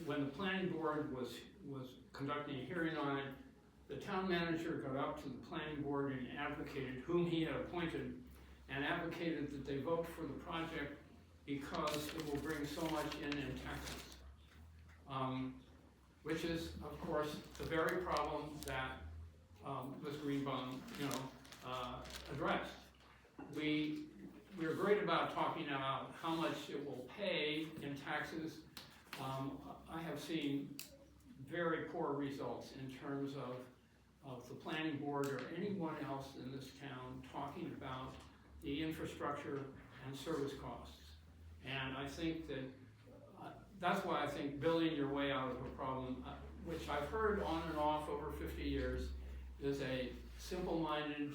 when the planning board was conducting a hearing on it, the town manager got up to the planning board and advocated, whom he had appointed, and advocated that they vote for the project because it will bring so much in taxes. Which is, of course, the very problem that Ms. Greenbaum, addressed. We're great about talking about how much it will pay in taxes. I have seen very poor results in terms of the planning board or anyone else in this town talking about the infrastructure and service costs. And I think that that's why I think building your way out of a problem, which I've heard on and off over 50 years, is a simple-minded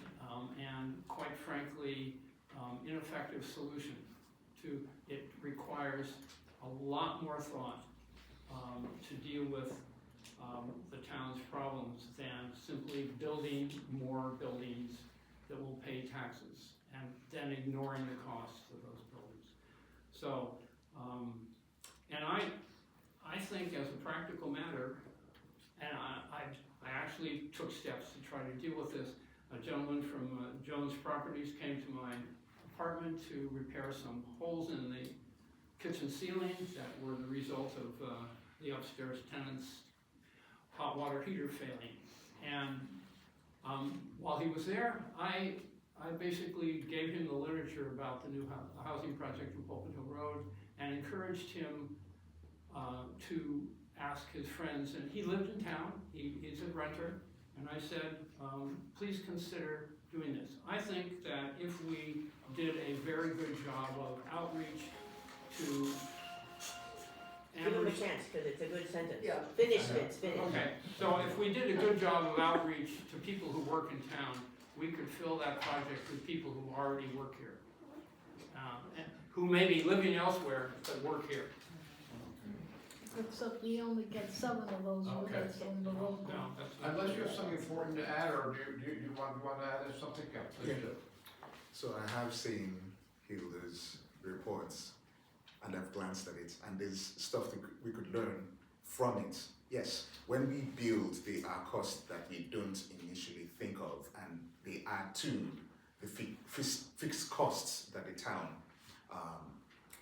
and quite frankly ineffective solution to it. Requires a lot more thought to deal with the town's problems than simply building more buildings that will pay taxes and then ignoring the costs of those buildings. So, and I think as a practical matter, and I actually took steps to try to deal with this. A gentleman from Jones Properties came to my apartment to repair some holes in the kitchen ceiling that were the result of the upstairs tenant's hot water heater failing. And while he was there, I basically gave him the literature about the new housing project in Pulpit Hill Road and encouraged him to ask his friends. And he lived in town, he's a renter, and I said, please consider doing this. I think that if we did a very good job of outreach to Give him a Amherst. chance, because it's a good sentence. Yeah. Finish, Vince, finish. Okay, so if we did a good job of outreach to people who work in town, we could fill that project with people who already work here. And who may be living elsewhere, but work here. Except we only get 7 of those Okay. units on the local. No, that's not. Unless you have something important to add, or do you want to add something? Yeah, please do. So I have seen Hilda's reports and I've glanced at it, and there's stuff that we could learn from it. Yes, when we build, there are costs that we don't initially think of, and they add to the fixed costs that the town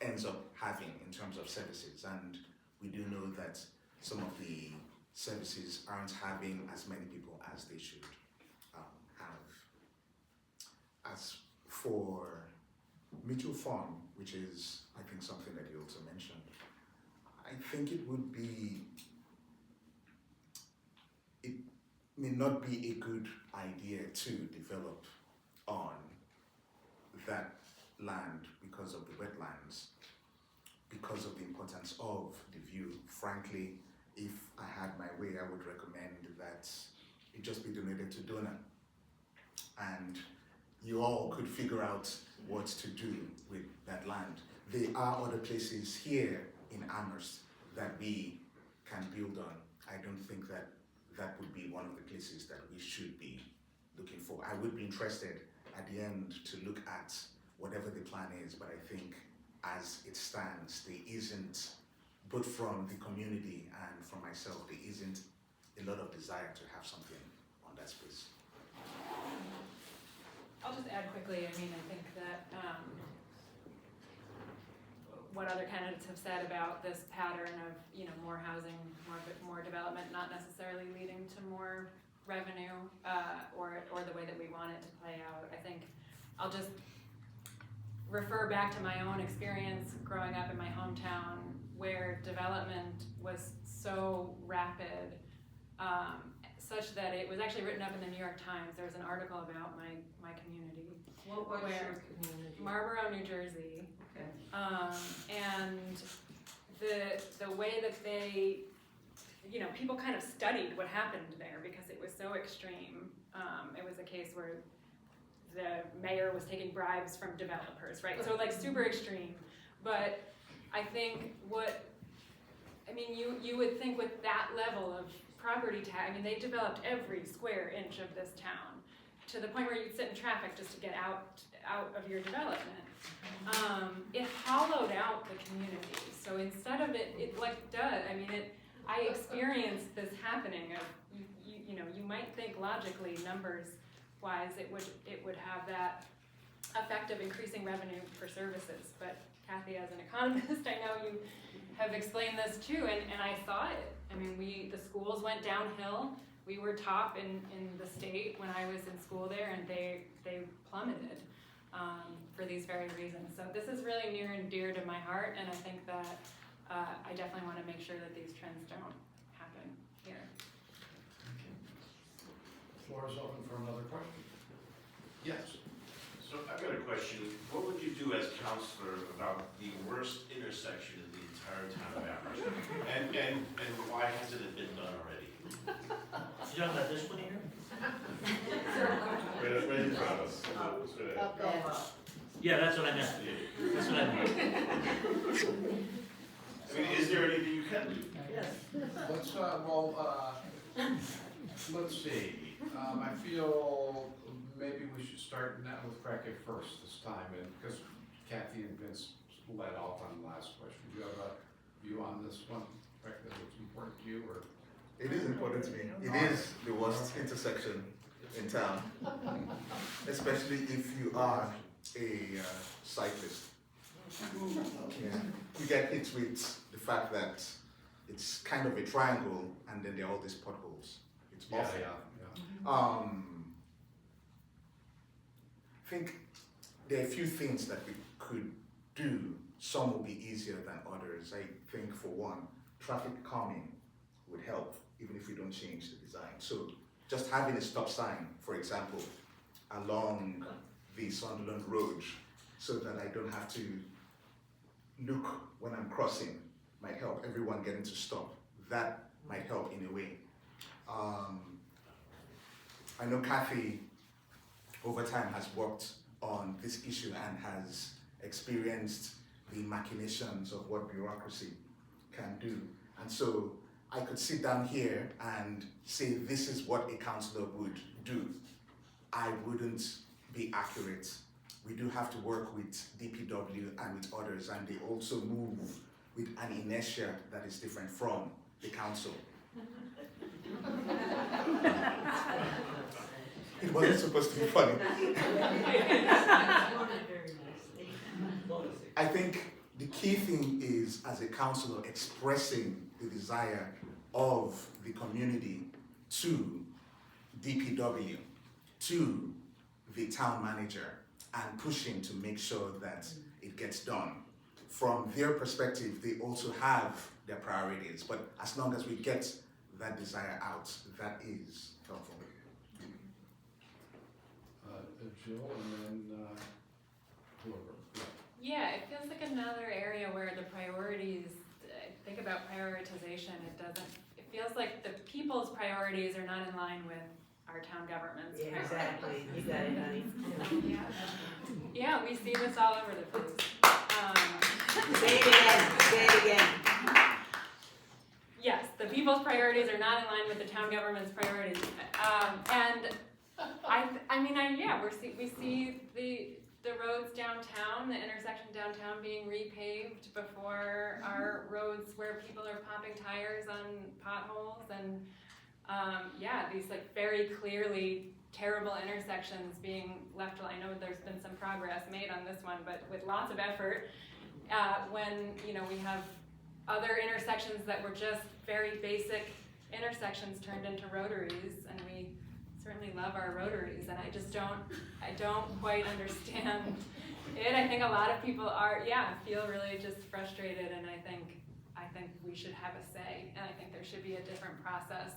ends up having in terms of services. And we do know that some of the services aren't having as many people as they should have. As for mutual fund, which is, I think, something that you also mentioned, I think it may not be a good idea to develop on that land because of the wetlands, because of the importance of the view. Frankly, if I had my way, I would recommend that it just be donated to DONA. And you all could figure out what to do with that land. There are other places here in Amherst that we can build on. I don't think that that would be one of the places that we should be looking for. I would be interested at the end to look at whatever the plan is, but I think as it stands, there isn't, both from the community and from myself, there isn't a lot of desire to have something on that space. I'll just add quickly, I mean, I think that what other candidates have said about this pattern of, you know, more housing, more development, not necessarily leading to more revenue, or the way that we want it to play out. I think I'll just refer back to my own experience growing up in my hometown, where development was so rapid, such that it was actually written up in the New York Times. There was an article about my community. What was your community? Marlborough, New Jersey. Okay. And the way that they, you know, people kind of studied what happened there because it was so extreme. It was a case where the mayor was taking bribes from developers, right? So like super extreme. But I think you would think with that level of property tax, I mean, they developed every square inch of this town to the point where you'd sit in traffic just to get out of your development. It hollowed out the community. So instead of it like does, I mean, I experienced this happening of, you know, you might think logically, numbers wise, it would have that effect of increasing revenue for services. But Kathy, as an economist, I know you have explained this too, and I saw it. I mean, the schools went downhill. We were top in the state when I was in school there, and they plummeted for these very reasons. So this is really near and dear to my heart, and I think that I definitely want to make sure that these trends don't happen here. Floor is open for another question. Yes. So I've got a question. What would you do as counselor about the worst intersection in the entire town of Amherst? And why hasn't it been done already? You talking about this one here? Right in front of us. Up there. Yeah, that's what I meant. That's what I meant. I mean, is there anything you can do? Yes. Let's see. I feel maybe we should start now with Craig first this time, and because Kathy and Vince led off on the last question. Do you have a view on this one, Craig, that looks important to you, or? It is important to me. It is the worst intersection in town, especially if you are a cyclist. Yeah. You get hit with the fact that it's kind of a triangle, and then there are all these potholes. It's awful. Yeah. I think there are a few things that we could do. Some will be easier than others. I think, for one, traffic calming would help, even if we don't change the design. So just having a stop sign, for example, along the Sunderland Road, so that I don't have to look when I'm crossing, might help everyone getting to stop. That might help in a way. I know Kathy, over time, has worked on this issue and has experienced the machinations of what bureaucracy can do. And so I could sit down here and say this is what a councillor would do. I wouldn't be accurate. We do have to work with DPW and with others, and they also move with an inertia that is different from the council. It wasn't supposed to be funny. I think the key thing is, as a councillor, expressing the desire of the community to DPW, to the town manager, and pushing to make sure that it gets done. From their perspective, they also have their priorities, but as long as we get that desire out, that is helpful. Jill, and then whoever. Yeah, it feels like another area where the priorities, think about prioritization, it feels like the people's priorities are not in line with our town government's Yeah, priorities. exactly, you got it, honey. Yeah, we see this all over the place. Say it again, say it again. Yes, the people's priorities are not in line with the town government's priorities. And we see the roads downtown, the intersection downtown being repaved before our roads where people are popping tires on potholes and these like very clearly terrible intersections being left. I know there's been some progress made on this one, but with lots of effort. When we have other intersections that were just very basic intersections turned into rotaries, and we certainly love our rotaries, and I don't quite understand it. I think a lot of people feel really just frustrated, and I think we should have a say, and I think there should be a different process,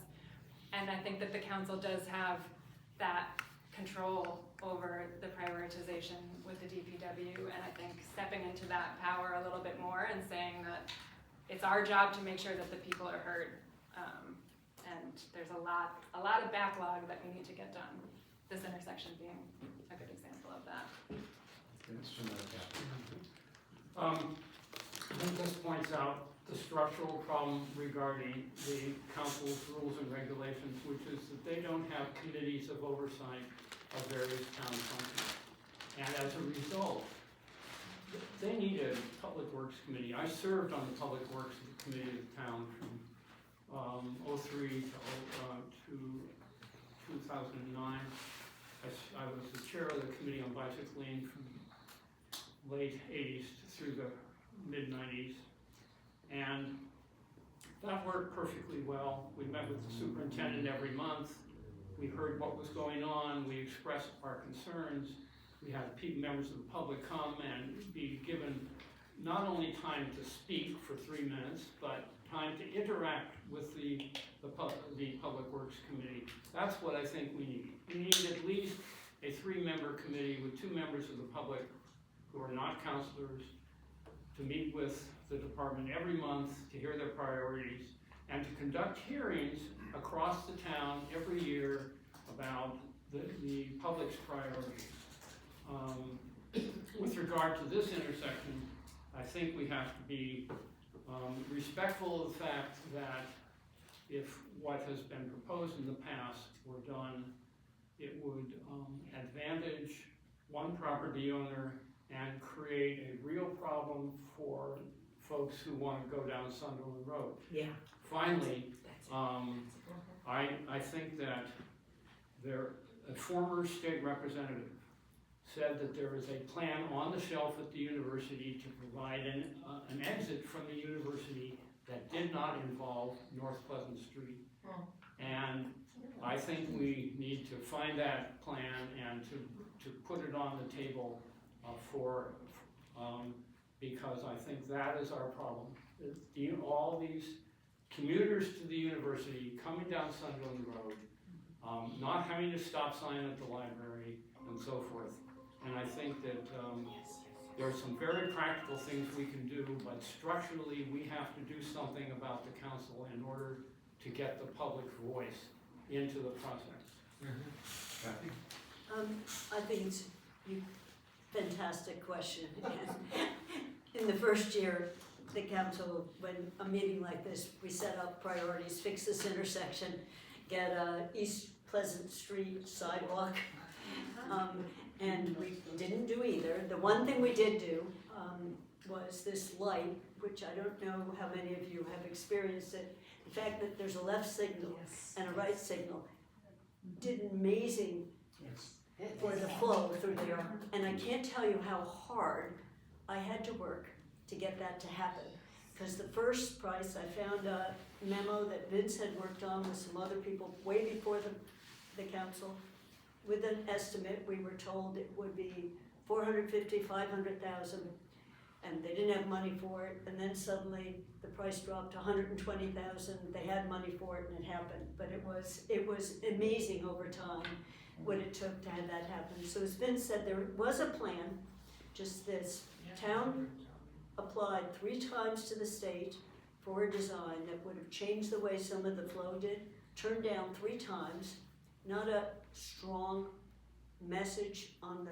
and I think that the council does have that control over the prioritization with the DPW, and I think stepping into that power a little bit more and saying that it's our job to make sure that the people are heard, and there's a lot of backlog that we need to get done. This intersection being a good example of that. I think this points out the structural problem regarding the council's rules and regulations, which is that they don't have committees of oversight of various town functions. And as a result, they need a public works committee. I served on the public works committee of the town from 03 to 2009. I was the chair of the committee on bicycling from late 80s through the mid 90s. And that worked perfectly well. We met with the superintendent every month. We heard what was going on. We expressed our concerns. We had members of the public come and be given not only time to speak for 3 minutes, but time to interact with the Public Works Committee. That's what I think we need. We need at least a 3-member committee with 2 members of the public who are not counselors to meet with the department every month to hear their priorities and to conduct hearings across the town every year about the public's priorities. With regard to this intersection, I think we have to be respectful of the fact that if what has been proposed in the past were done, it would advantage one property owner and create a real problem for folks who want to go down Sunderland Road. Yeah. Finally, I think that a former state representative said that there is a plan on the shelf at the university to provide an exit from the university that did not involve North Pleasant Street. And I think we need to find that plan and to put it on the table because I think that is our problem. All these commuters to the university coming down Sunderland Road, not having a stop sign at the library and so forth. And I think that there are some very practical things we can do, but structurally we have to do something about the council in order to get the public voice into the process. Kathy? I think it's a fantastic question. In the first year, the council, when a meeting like this, we set up priorities, fix this intersection, get a East Pleasant Street sidewalk, and we didn't do either. The one thing we did do was this light, which I don't know how many of you have experienced it. The fact that there's a left signal and a right signal did amazing for the flow through there. And I can't tell you how hard I had to work to get that to happen. Because the first price, I found a memo that Vince had worked on with some other people way before the council. With an estimate, we were told it would be 450, 500,000, and they didn't have money for it, and then suddenly the price dropped to 120,000, they had money for it, and it happened. But it was amazing over time what it took to have that happen. So as Vince said, there was a plan, just this. Town applied 3 times to the state for a design that would have changed the way some of the flow did, turned down 3 times, not a strong message on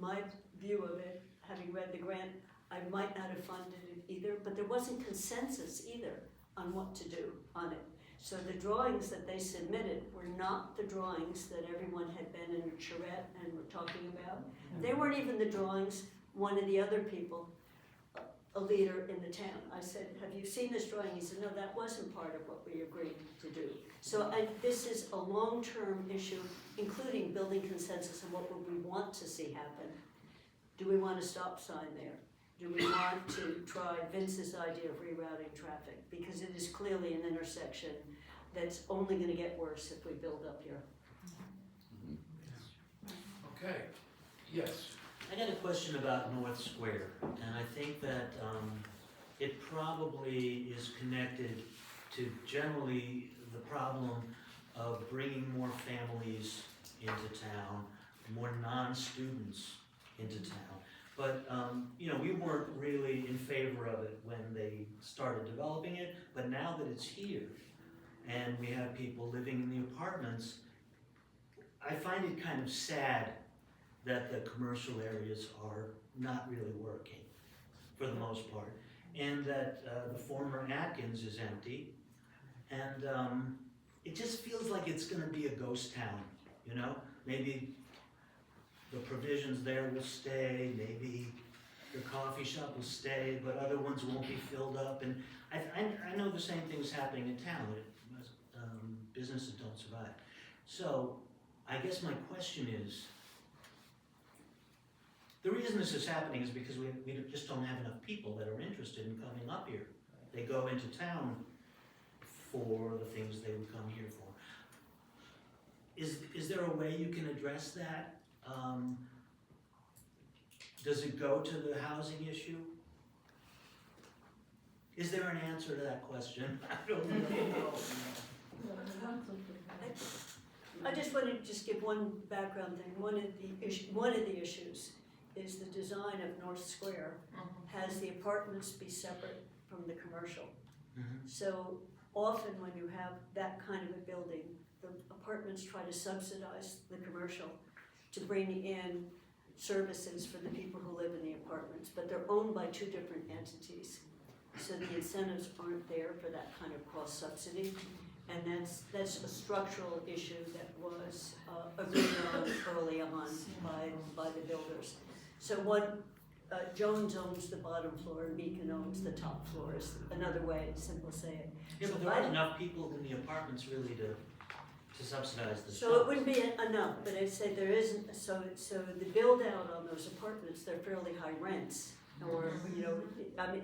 my view of it, having read the grant. I might not have funded it either, but there wasn't consensus either on what to do on it. So the drawings that they submitted were not the drawings that everyone had been in charrette and were talking about. They weren't even the drawings one of the other people, a leader in the town. I said, have you seen this drawing? He said, no, that wasn't part of what we agreed to do. So this is a long-term issue, including building consensus on what would we want to see happen. Do we want a stop sign there? Do we want to try Vince's idea of rerouting traffic? Because it is clearly an intersection that's only gonna get worse if we build up here. Okay, yes. I got a question about North Square, and I think that it probably is connected to generally the problem of bringing more families into town, more non-students into town. But, we weren't really in favor of it when they started developing it, but now that it's here, and we have people living in the apartments, I find it kind of sad that the commercial areas are not really working, for the most part, and that the former Atkins is empty, and it just feels like it's gonna be a ghost town, Maybe the provisions there will stay, maybe the coffee shop will stay, but other ones won't be filled up, and I know the same thing's happening in town, businesses don't survive. So, I guess my question is, the reason this is happening is because we just don't have enough people that are interested in coming up here. They go into town for the things they would come here for. Is there a way you can address that? Does it go to the housing issue? Is there an answer to that question? I don't really know. I just wanted to just give one background thing. One of the issues is the design of North Square has the apartments be separate from the commercial. So often when you have that kind of a building, the apartments try to subsidize the commercial to bring in services for the people who live in the apartments, but they're owned by 2 different entities. So the incentives aren't there for that kind of cross subsidy. And that's a structural issue that was agreed on early on by the builders. So Jones owns the bottom floor and Beacon owns the top floor, is another way to simply say it. Yeah, but there aren't enough people in the apartments really to subsidize the So it wouldn't be enough, but I'd say there isn't, so the build out on those apartments, they're fairly high rents. Or,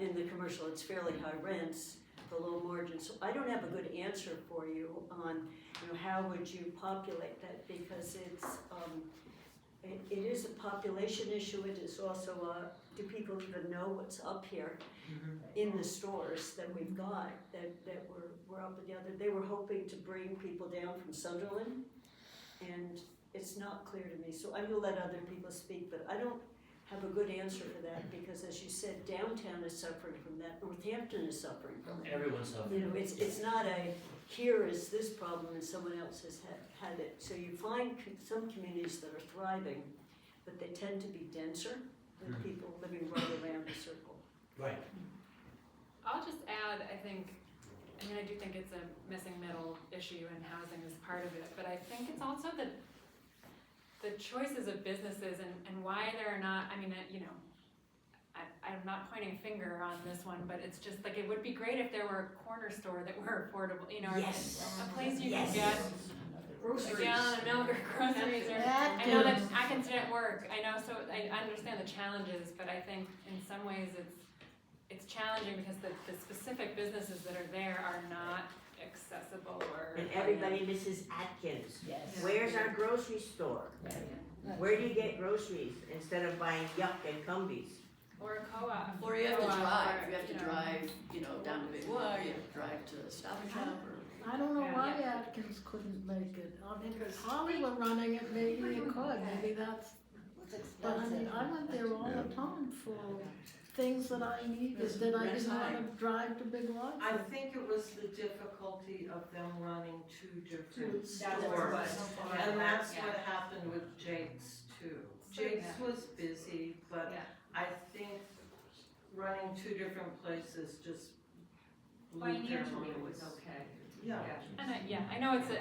in the commercial, it's fairly high rents, the low margin. So I don't have a good answer for you on, how would you populate that, because it is a population issue. It is also do people even know what's up here in the stores that we've got that were up at the other. They were hoping to bring people down from Sunderland, and it's not clear to me. So I'm gonna let other people speak, but I don't have a good answer for that, because as you said, downtown is suffering from that. Northampton is suffering from it. Everyone's suffering. It's not here is this problem and someone else has had it. So you find some communities that are thriving, but they tend to be denser than people living right around the circle. Right. I'll just add, I do think it's a missing middle issue, and housing is part of it, but I think it's also the choices of businesses and why they're not, I'm not pointing a finger on this one, but it's just like, it would be great if there were a corner store that were affordable, Yes. a place you Yes. can get a gallon of milk or groceries, or, I know that Atkins didn't work, I know, so I understand the challenges, but I think in some ways it's challenging because the specific businesses that are there are not accessible or. And everybody misses Atkins. Yes. Where's our grocery store? Where do you get groceries instead of buying yuck and Cumbies? Or a co-op. Or you have to Co-op, drive, or, you have to know. drive, down to Big Y, you have to drive to Stop and Shop or. I don't know why Yeah. Atkins couldn't make it. I mean, if Holly were running it, maybe it could, maybe that's, but I mean, I went there all the time for things that I needed, that I didn't wanna drive to Big Y. I think it was the difficulty of them running two different Two stores. And that's Yeah. what happened with Jake's too. Jake's was busy, but Yeah. I think running two different places just blew their Financially, it was minds. okay. Yeah. And I know it's there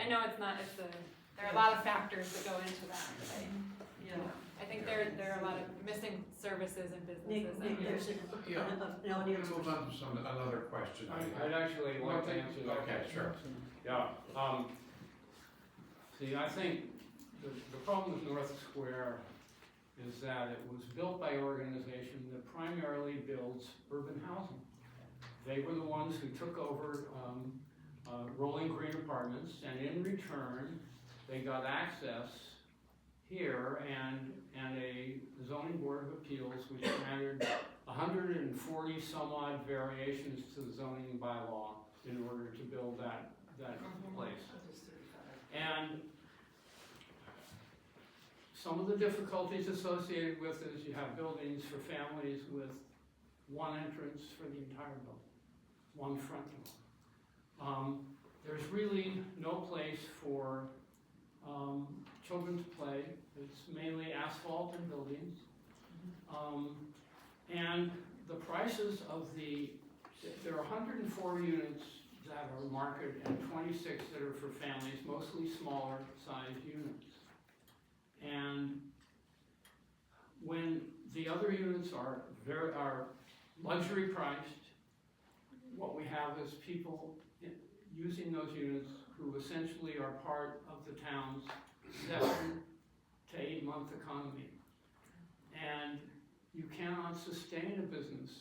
are a lot of factors that go into that, but Yeah. I think there are a lot of missing services and businesses. Nick, there's Yeah. no, We're gonna move on to another question. I'd actually like to answer that. Okay, sure. Yeah, see, I think the problem with North Square is that it was built by an organization that primarily builds urban housing. They were the ones who took over, Rolling Green Apartments, and in return, they got access here and a zoning board of appeals which granted 140 some odd variations to the zoning bylaw in order to build that place. And some of the difficulties associated with it is you have buildings for families with one entrance for the entire building, one front door. There's really no place for children to play. It's mainly asphalt and buildings. And the prices of there are 104 units that are marketed and 26 that are for families, mostly smaller sized units. And when the other units are luxury priced, what we have is people using those units who essentially are part of the town's 7 to 8 month economy. And you cannot sustain a business,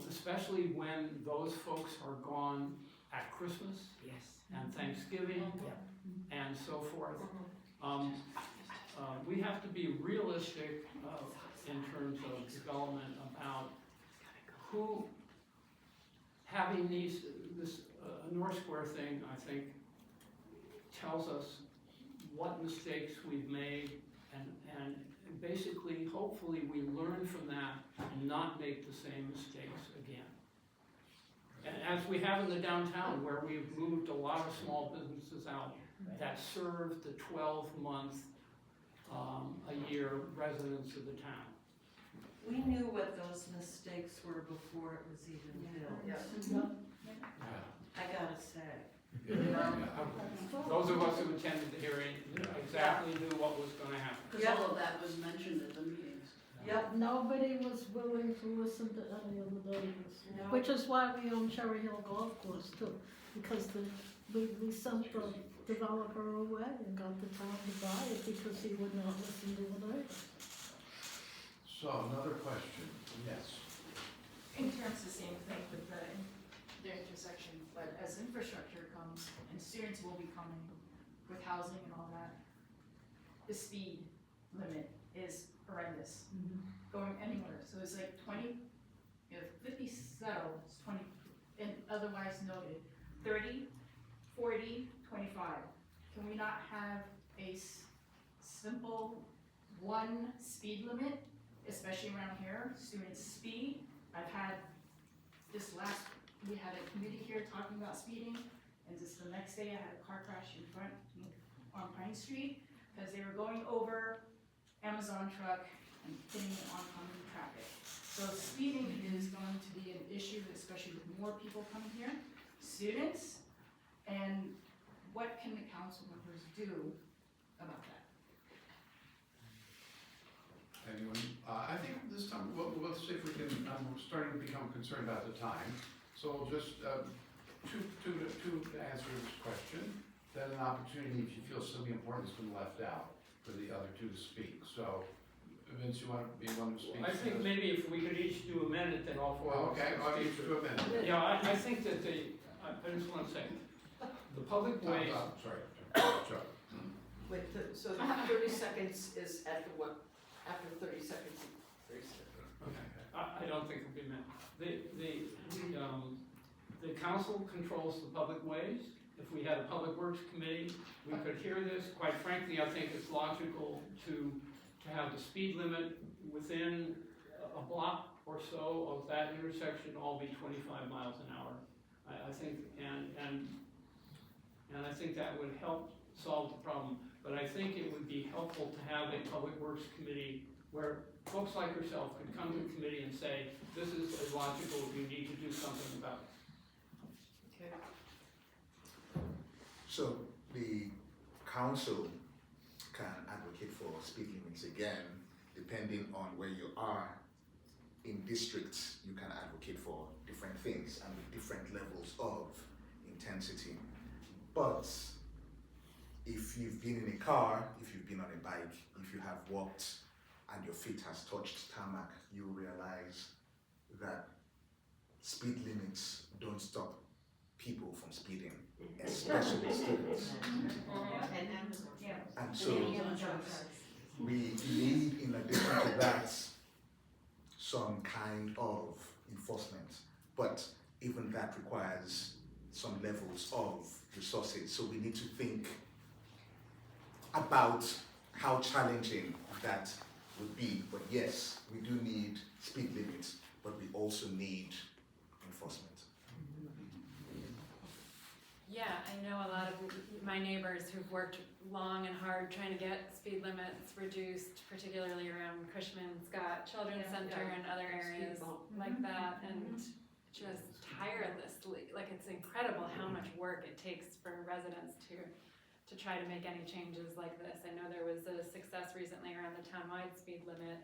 especially when those folks are gone at Christmas and Thanksgiving and so forth. We have to be realistic in terms of development about who having this North Square thing, I think, tells us what mistakes we've made and basically, hopefully, we learn from that and not make the same mistakes again. And as we have in the downtown, where we've moved a lot of small businesses out that serve the 12-month a year residents of the town. We knew what those mistakes were before it was even built. I gotta say. Those of us who attended the hearing exactly knew what was going to happen. Because all of that was mentioned at the meetings. Yep. Nobody was willing to listen to any of the neighbors, No. which is why we own Cherry Hill Golf Course too, because we sent the developer away and got the town to buy it because he would not listen to the neighbors. So, another question, yes. In terms of the same thing with the intersection, but as infrastructure comes, and students will be coming with housing and all that, the speed limit is horrendous, going anywhere, so it's like 20, 50 settled, it's 20, and otherwise noted, 30, 40, 25. Can we not have a simple one speed limit, especially around here, students speed? I've had we had a committee here talking about speeding, and just the next day I had a car crash in front on Pine Street, because they were going over Amazon truck and hitting oncoming traffic. So speeding is going to be an issue, especially with more people coming here, students, and what can the council members do about that? Anyone? I think this time, we'll see if we can, I'm starting to become concerned about the time. So we'll just, two to answer this question, then an opportunity, if you feel something important has been left out, for the other two to speak. So, Vince, you want to be one to speak? I think maybe if we could each do a minute, then all four of us Okay, can I'll speak each to do a minute. Yeah, I think that I just want to say, the public ways, Sorry, Joe. Wait, so the 30 seconds is after what, after 30 seconds? 30 seconds. I don't think it'll be meant. The council controls the public ways. If we had a public works committee, we could hear this. Quite frankly, I think it's logical to have the speed limit within a block or so of that intersection all be 25 miles an hour. I think, and I think that would help solve the problem. But I think it would be helpful to have a public works committee where folks like yourself could come to the committee and say, this is illogical, you need to do something about it. Okay. So the council can advocate for speed limits again, depending on where you are. In districts, you can advocate for different things and with different levels of intensity. But if you've been in a car, if you've been on a bike, if you have walked and your feet has touched tarmac, you realize that speed limits don't stop people from speeding, especially students. And so we need, in addition to that, some kind of enforcement, but even that requires some levels of resources. So we need to think about how challenging that would be. But yes, we do need speed limits, but we also need enforcement. Yeah, I know a lot of my neighbors who've worked long and hard trying to get speed limits reduced, particularly around Cushman, Scott Children's Center and other areas like that, and just tirelessly, like it's incredible how much work it takes for residents to try to make any changes like this. I know there was a success recently around the townwide speed limit,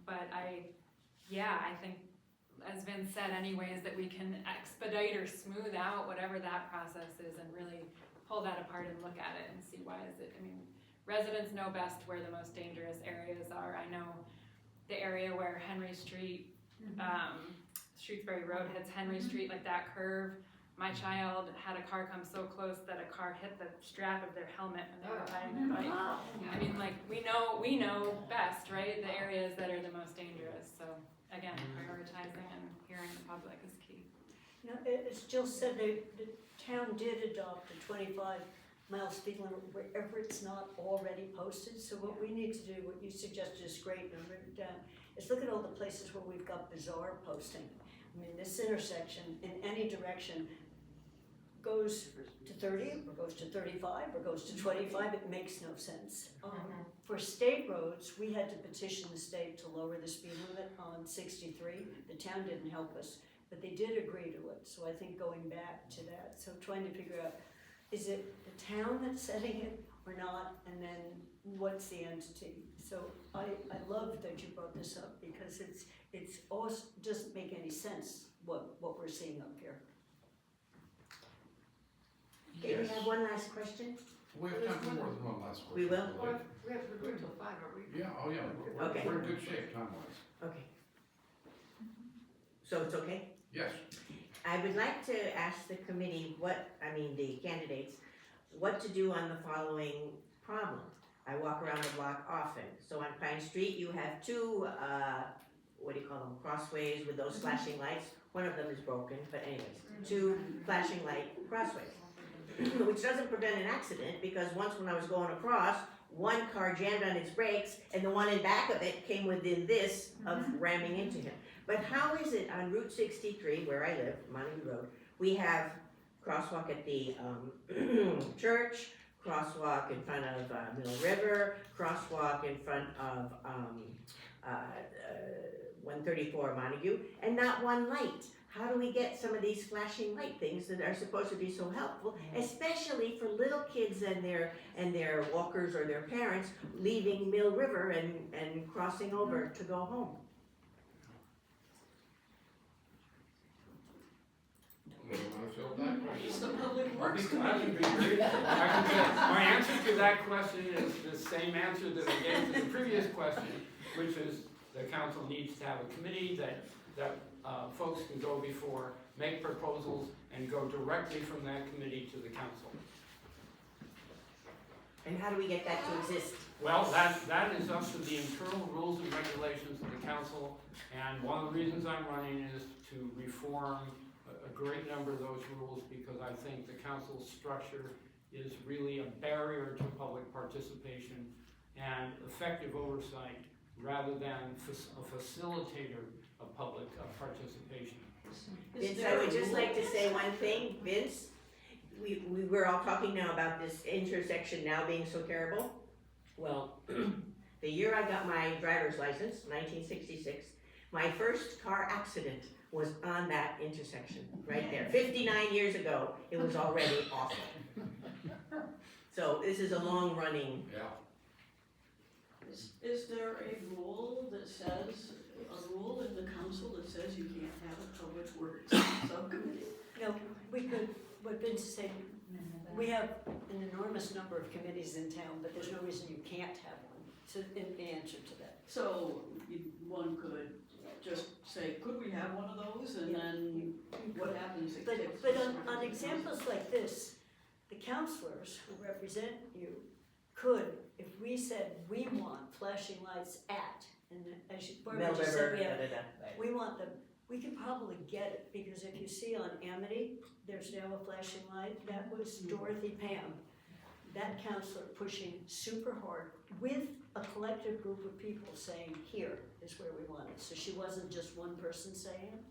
but I think, as Vince said, any ways that we can expedite or smooth out whatever that process is and really pull that apart and look at it and see why is it, I mean, residents know best where the most dangerous areas are. I know the area where Henry Street, Shrewsbury Road hits Henry Street, like that curve. My child had a car come so close that a car hit the strap of their helmet when they were riding their bike. I mean, like, we know best, right? The areas that are the most dangerous. So again, prioritizing and hearing the public is key. You know, as Jill said, the town did adopt a 25-mile speed limit wherever it's not already posted. So what we need to do, what you suggested is great, and I've written it down, is look at all the places where we've got bizarre posting. I mean, this intersection in any direction goes to 30 or goes to 35 or goes to 25, it makes no sense. For state roads, we had to petition the state to lower the speed limit on 63. The town didn't help us, but they did agree to it. So I think going back to that, so trying to figure out, is it the town that's setting it or not, and then what's the entity? So I love that you brought this up because it's also doesn't make any sense what we're seeing up here. Okay, we have one last question. We have time for more than one last question. We will? We have to go until 5, aren't we? Yeah, oh yeah, Okay. we're in good shape time-wise. Okay. So it's okay? Yes. I would like to ask the committee the candidates, what to do on the following problem. I walk around the block often. So on Pine Street, you have two, what do you call them, crossways with those flashing lights. One of them is broken, but anyways, two flashing light crossways. Which doesn't prevent an accident, because once when I was going across, one car jammed on its brakes and the one in back of it came within this of ramming into him. But how is it on Route 63, where I live, Montague Road, we have crosswalk at the church, crosswalk in front of Mill River, crosswalk in front of 134 Montague, and not one light? How do we get some of these flashing light things that are supposed to be so helpful, especially for little kids and their walkers or their parents leaving Mill River and crossing over to go home? You want to fill that question? It's the public works I committee. can be brief. My answer to that question is the same answer that I gave to the previous question, which is the council needs to have a committee that folks can go before, make proposals, and go directly from that committee to the council. And how do we get that to exist? Well, that is up to the internal rules and regulations of the council, and one of the reasons I'm running is to reform a great number of those rules, because I think the council's structure is really a barrier to public participation and effective oversight, rather than a facilitator of public participation. Vince, I would just like to say one thing, Vince, we were all talking now about this intersection now being so terrible. Well, the year I got my driver's license, 1966, my first car accident was on that intersection, right there. 59 years ago, it was already awful. So this is a long-running. Yeah. Is there a rule that says, a rule in the council that says you can't have a public works subcommittee? No, we could, what Vince said, we have an enormous number of committees in town, but there's no reason you can't have one. So, in answer to that. So one could just say, could we have one of those, and then what happens? It takes But some on time. examples like this, the counselors who represent you could, if we said we want flashing lights at, and as Barbara just said, we want them, we could probably get it, because if you see on Amity, there's now a flashing light, that was Dorothy Pam. That counselor pushing super hard with a collective group of people saying, here is where we want it. So she wasn't just one person saying it.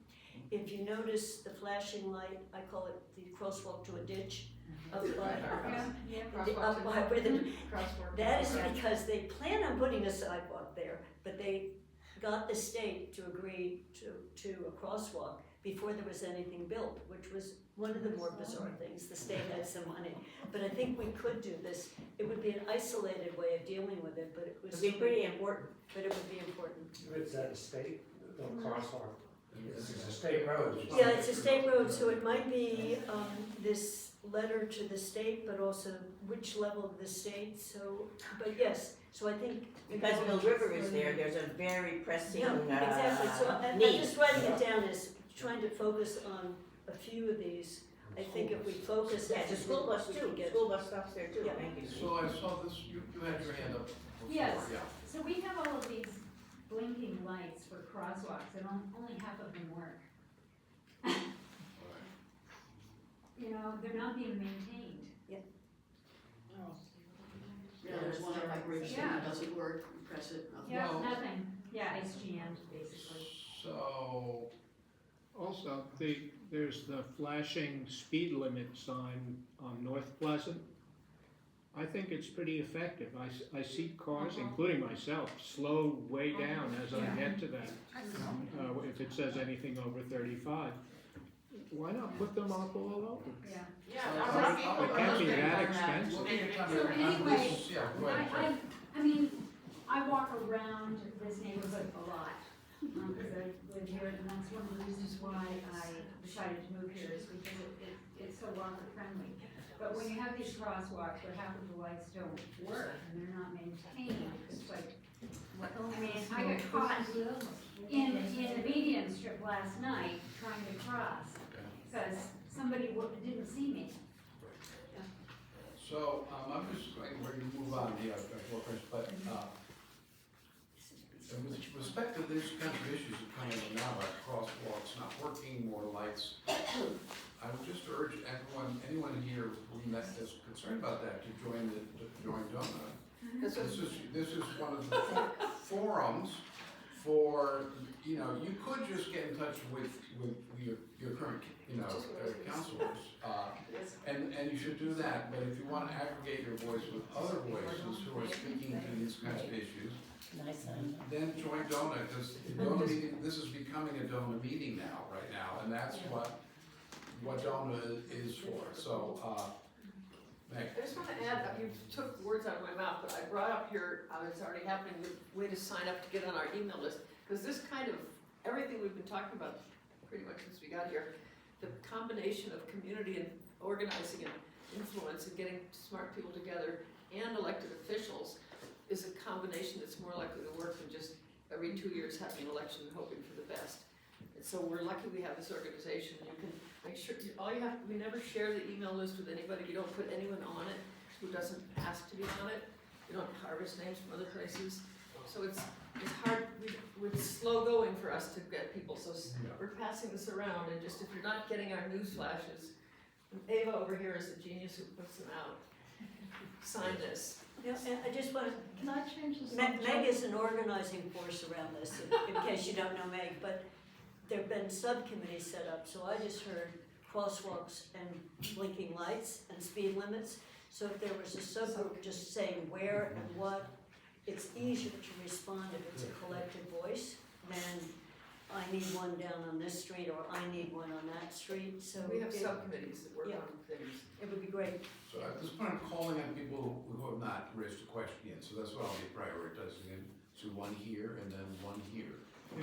If you notice the flashing light, I call it the crosswalk to a ditch, up by where the, that is because they plan on putting a sidewalk there, but they got the state to agree to a crosswalk before there was anything built, which was one of the more bizarre things. The state had some money, but I think we could do this. It would be an isolated way of dealing with it, but it was. It'd be pretty important. But it would be important. It's at a state, the crosswalk. It's a state road. Yeah, it's a state road, so it might be, this letter to the state, but also which level of the state, so, but yes, so I think. Because Mill River is there, there's a very pressing, No, exactly, so I'm need. just writing it down as trying to focus on a few of these. I think if we focus. Yeah, the school bus too, school bus stops there too, Yeah. thank you. So I saw this, you had your hand up before, Yes. yeah. So we have all of these blinking lights for crosswalks, and only half of them work. You know, they're not being maintained. Yeah, there's one at Bridge that doesn't work, you press it, nothing. Yeah, Well- nothing. Yeah, it's jammed, basically. So, Also, there's the flashing speed limit sign on North Pleasant. I think it's pretty effective. I see cars, including myself, slow way down as I get to that. If it says anything over 35. Why not put them up all over? Yeah. It can't be that expensive. So anyway, yeah, go ahead. I mean, I walk around this neighborhood a lot, because I live here, and that's one of the reasons why I decided to move here, is because it's so walker friendly. But when you have these crosswalks where half of the lights don't work, and they're not maintained, it's like, I mean, I got caught in the median strip last night trying to cross, because somebody didn't see me. So, I'm just going, we're going to move on to the but, with respect to these kinds of issues that come in now, like crosswalks not working, more lights, I would just urge anyone here who is concerned about that to join DONA. This is one of the forums for, you could just get in touch with your current, counselors. And you should do that, but if you want to aggregate your voice with other voices who are speaking to these kinds of issues, then join DONA, because DONA meeting, this is becoming a DONA meeting right now, and that's what DONA is for. So, Meg. I just want to add, you took the words out of my mouth, but I brought up here, it's already happening, the way to sign up to get on our email list, because this kind of, everything we've been talking about pretty much since we got here, the combination of community and organizing and influence and getting smart people together and elected officials is a combination that's more likely to work than just every 2 years having an election and hoping for the best. So we're lucky we have this organization. You can make sure, we never share the email list with anybody. We don't put anyone on it who doesn't ask to be on it. We don't harvest names from other places. So it's hard, it's slow going for us to get people, so we're passing this around, and just if you're not getting our news flashes, Ava over here is the genius who puts them out. Sign this. Yeah, and I just want to, Can I change the Meg subject? is an organizing force around this, in case you don't know Meg, but there've been subcommittees set up, so I just heard crosswalks and blinking lights and speed limits. So if there was a subgroup just saying where and what, it's easier to respond if it's a collective voice than I need one down on this street or I need one on that street, so. We have subcommittees that work Yeah. on things. It would be great. So at this point, I'm calling on people who have not raised a question yet, so that's what I'll be prioritizing in. So one here and then one here. And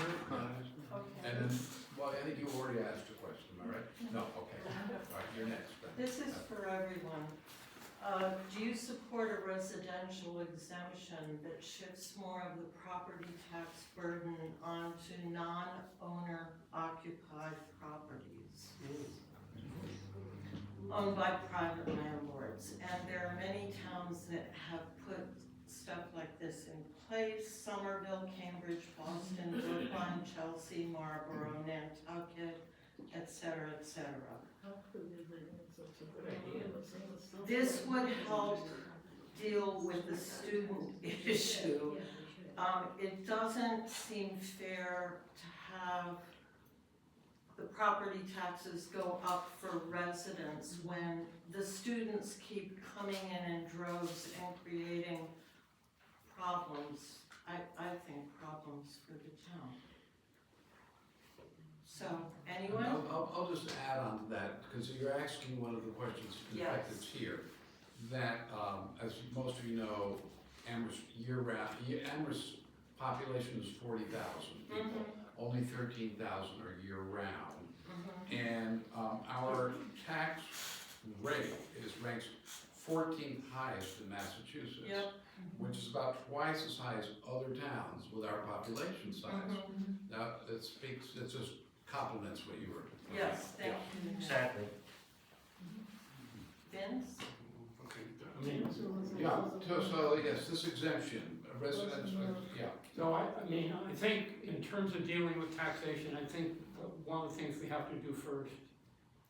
then, well, I think you already asked a question, am I right? No, okay. All right, you're next. then. This is for everyone. Do you support a residential exemption that shifts more of the property tax burden onto non-owner occupied properties owned by private landlords? And there are many towns that have put stuff like this in place: Somerville, Cambridge, Boston, Brookline, Chelsea, Marlborough, Nantucket, et cetera, et cetera. This would help deal with the student issue. It doesn't seem fair to have the property taxes go up for residents when the students keep coming in droves and creating problems, I think problems for the town. So, anyone? I'll just add on to that, because you're asking one of the questions, in fact, Yes. it's here, that, as most of you know, Amherst year-round, Amherst population is 40,000 people. Only 13,000 are year-round. And our tax rate ranks 14th highest in Massachusetts. Yep. Which is about twice as high as other towns with our population size. Now, it just complements what you were. Yes, thank you. Exactly. Vince? Okay, I mean, Yeah, so yes, this exemption, residential, yeah. so I mean, I think in terms of dealing with taxation, I think one of the things we have to do first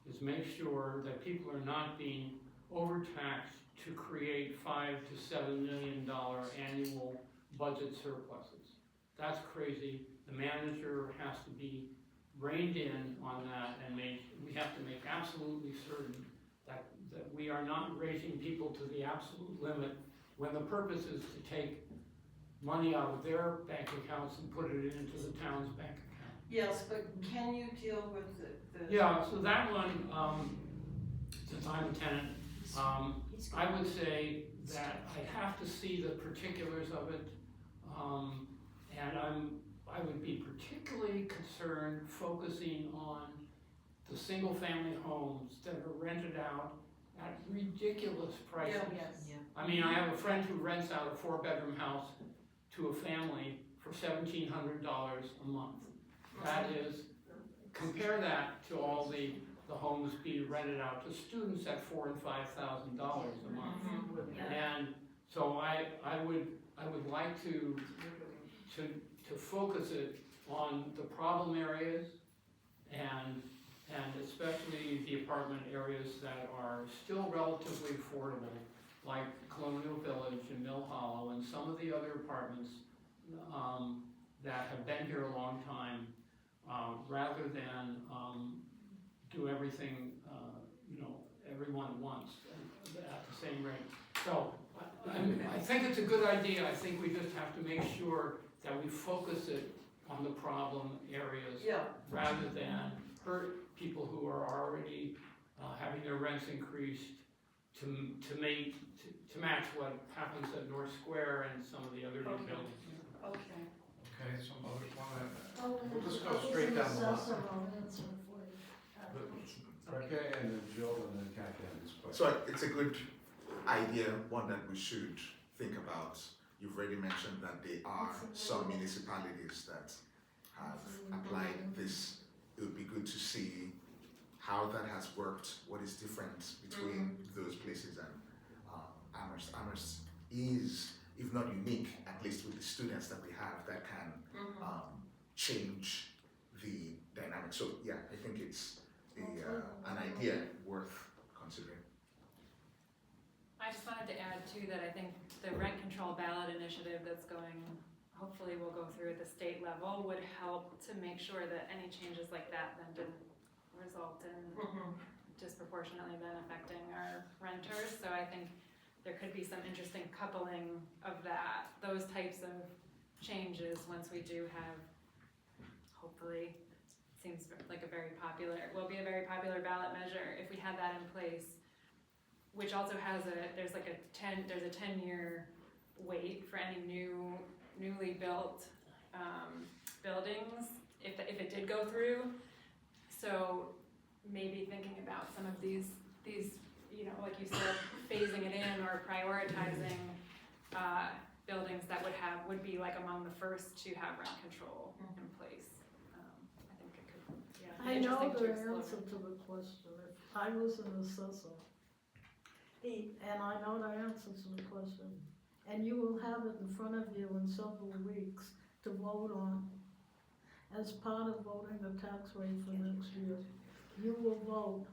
is make sure that people are not being overtaxed to create $5 to $7 million annual budget surpluses. That's crazy. The manager has to be reined in on that, and we have to make absolutely certain that we are not raising people to the absolute limit when the purpose is to take money out of their bank accounts and put it into the town's bank account. Yes, but can you deal with the? Yeah, so that one, since I'm a tenant, I would say that I have to see the particulars of it, and I would be particularly concerned focusing on the single-family homes that are rented out at ridiculous prices. I mean, I have a friend who rents out a 4-bedroom house to a family for $1,700 a month. That is, compare that to all the homes being rented out to students at $4,000 and $5,000 a month. And so I would like to focus it on the problem areas and especially the apartment areas that are still relatively affordable, like Colonial Village and Mill Hollow and some of the other apartments that have been here a long time, rather than do everything, everyone at once at the same rate. So I think it's a good idea. I think we just have to make sure that we focus it on the problem areas rather than hurt people who are already having their rents increased to match what happens at North Square and some of the other new buildings. Okay. Okay, some others want to, we'll just go straight down the line. Okay, and then Jill and then Kathy on this question. So it's a good idea, one that we should think about. You've already mentioned that there are some municipalities that have applied this, it would be good to see how that has worked, what is different between those places and Amherst. Amherst is, if not unique, at least with the students that we have, that can change the dynamic. So yeah, I think it's an idea worth considering. I just wanted to add too that I think the rent control ballot initiative that's going, hopefully will go through at the state level, would help to make sure that any changes like that then didn't result in disproportionately then affecting our renters. So I think there could be some interesting coupling of that, those types of changes once we do have, hopefully, seems like will be a very popular ballot measure if we had that in place, which also has there's a 10-year wait for any newly built buildings if it did go through. So maybe thinking about some of these like you said, phasing it in or prioritizing buildings that would be like among the first to have rent control in place. I think it could, be I know interesting to the explore. answer to the question. If I was an assessor, and I know the answer to the question, and you will have it in front of you in several weeks to vote on. As part of voting the tax rate for next year, you will vote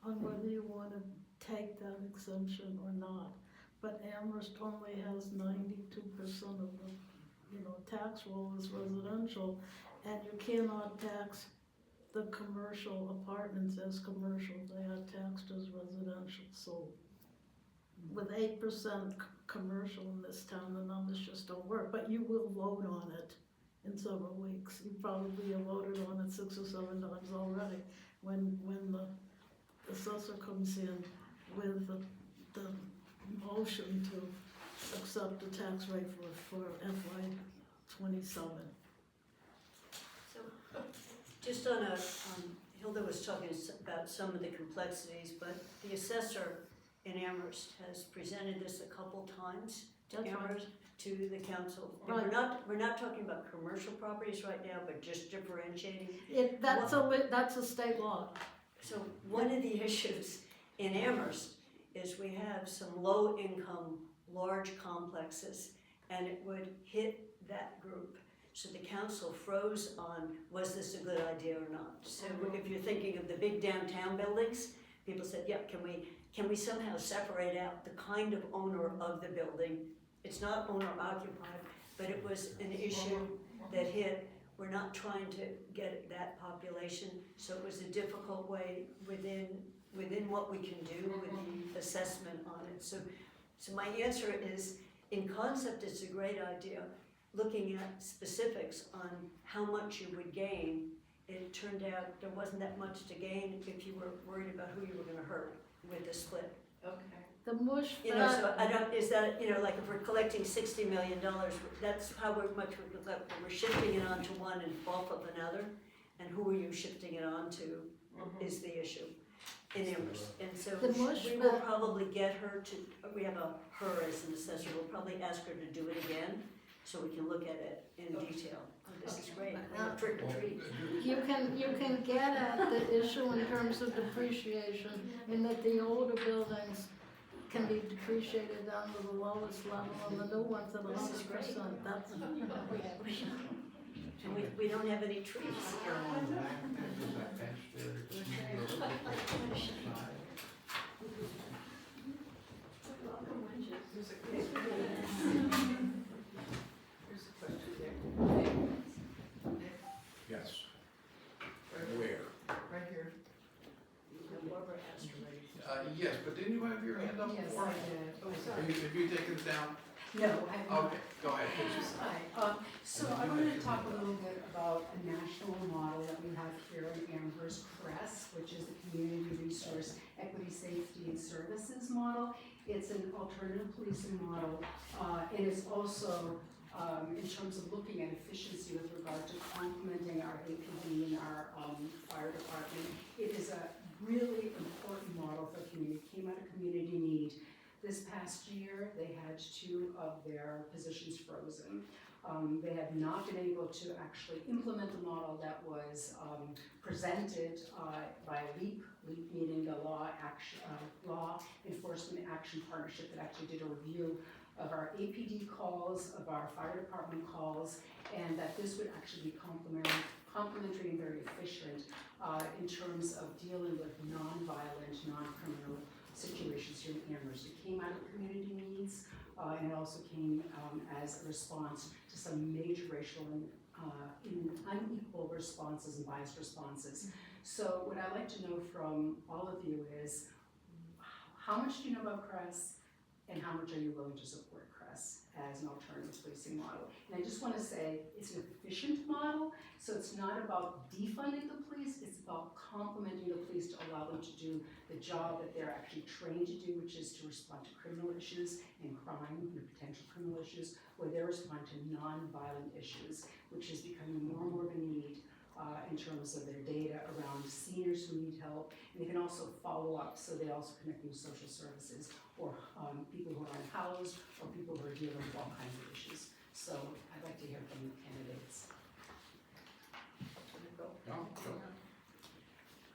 on whether you want to take that exemption or not. But Amherst only has 92% of the, tax roll is residential, and you cannot tax the commercial apartments as commercial, they are taxed as residential. So with 8% commercial in this town, the numbers just don't work, but you will vote on it in several weeks. You probably have voted on it 6 or 7 times already. When the assessor comes in with the motion to accept the tax rate for FY '27. So, just on Hilda was talking about some of the complexities, but the assessor in Amherst has presented this a couple times to That's right. Amherst, to the council. And Right. we're not talking about commercial properties right now, but just differentiating. That's a state law. So one of the issues in Amherst is we have some low-income, large complexes, and it would hit that group. So the council froze on, was this a good idea or not? So if you're thinking of the big downtown buildings, people said, yeah, can we somehow separate out the kind of owner of the building? It's not owner occupied, but it was an issue that hit. We're not trying to get that population, so it was a difficult way within what we can do with the assessment on it. So my answer is, in concept, it's a great idea. Looking at specifics on how much you would gain, it turned out there wasn't that much to gain if you were worried about who you were gonna hurt with the split. Okay. The mush So I don't, is that, like if we're collecting $60 million, that's how much we collect, but we're shifting it onto one and off of another, and who are you shifting it on to is the issue in Amherst. And so we will probably get her to, we have her as an assessor, we'll probably ask her to do it again, so we can look at it in detail. Oh, this is great, we have trick or treat. You can get at the issue in terms of depreciation, in that the older buildings can be depreciated down to the lowest level, and the new ones at 100%. That's And we don't have any trees. Here's a question there. Yes. Where? Right here. Barbara asked already. Yes, but didn't you have your hand up Yes, before? I did. Oh, sorry. Have you taken it down? No, I have not. Okay, go ahead. please. Hi, so I wanted to talk a little bit about a national model that we have here in Amherst Press, which is the Community Resource Equity, Safety, and Services model. It's an alternative policing model, and it's also, in terms of looking at efficiency with regard to complementing our APD and our fire department. It is a really important model for the community. It came out of community need. This past year, they had 2 of their positions frozen. They have not been able to actually implement the model that was presented by LEAP meaning the Law Enforcement Action Partnership that actually did a review of our APD calls, of our fire department calls, and that this would actually be complementary and very efficient in terms of dealing with non-violent, non-criminal situations here in Amherst. It came out of community needs, and it also came as a response to some major racial and unequal responses and biased responses. So what I'd like to know from all of you is, how much do you know about CRESS, and how much are you willing to support CRESS as an alternative policing model? And I just want to say, it's an efficient model, so it's not about defunding the police, it's about complementing the police to allow them to do the job that they're actually trained to do, which is to respond to criminal issues and crime and potential criminal issues, where they respond to non-violent issues, which is becoming more and more of a need in terms of their data around seniors who need help. And they can also follow up, so they also connect with social services or people who are unhoused or people who are dealing with all kinds of issues. So I'd like to hear from the candidates.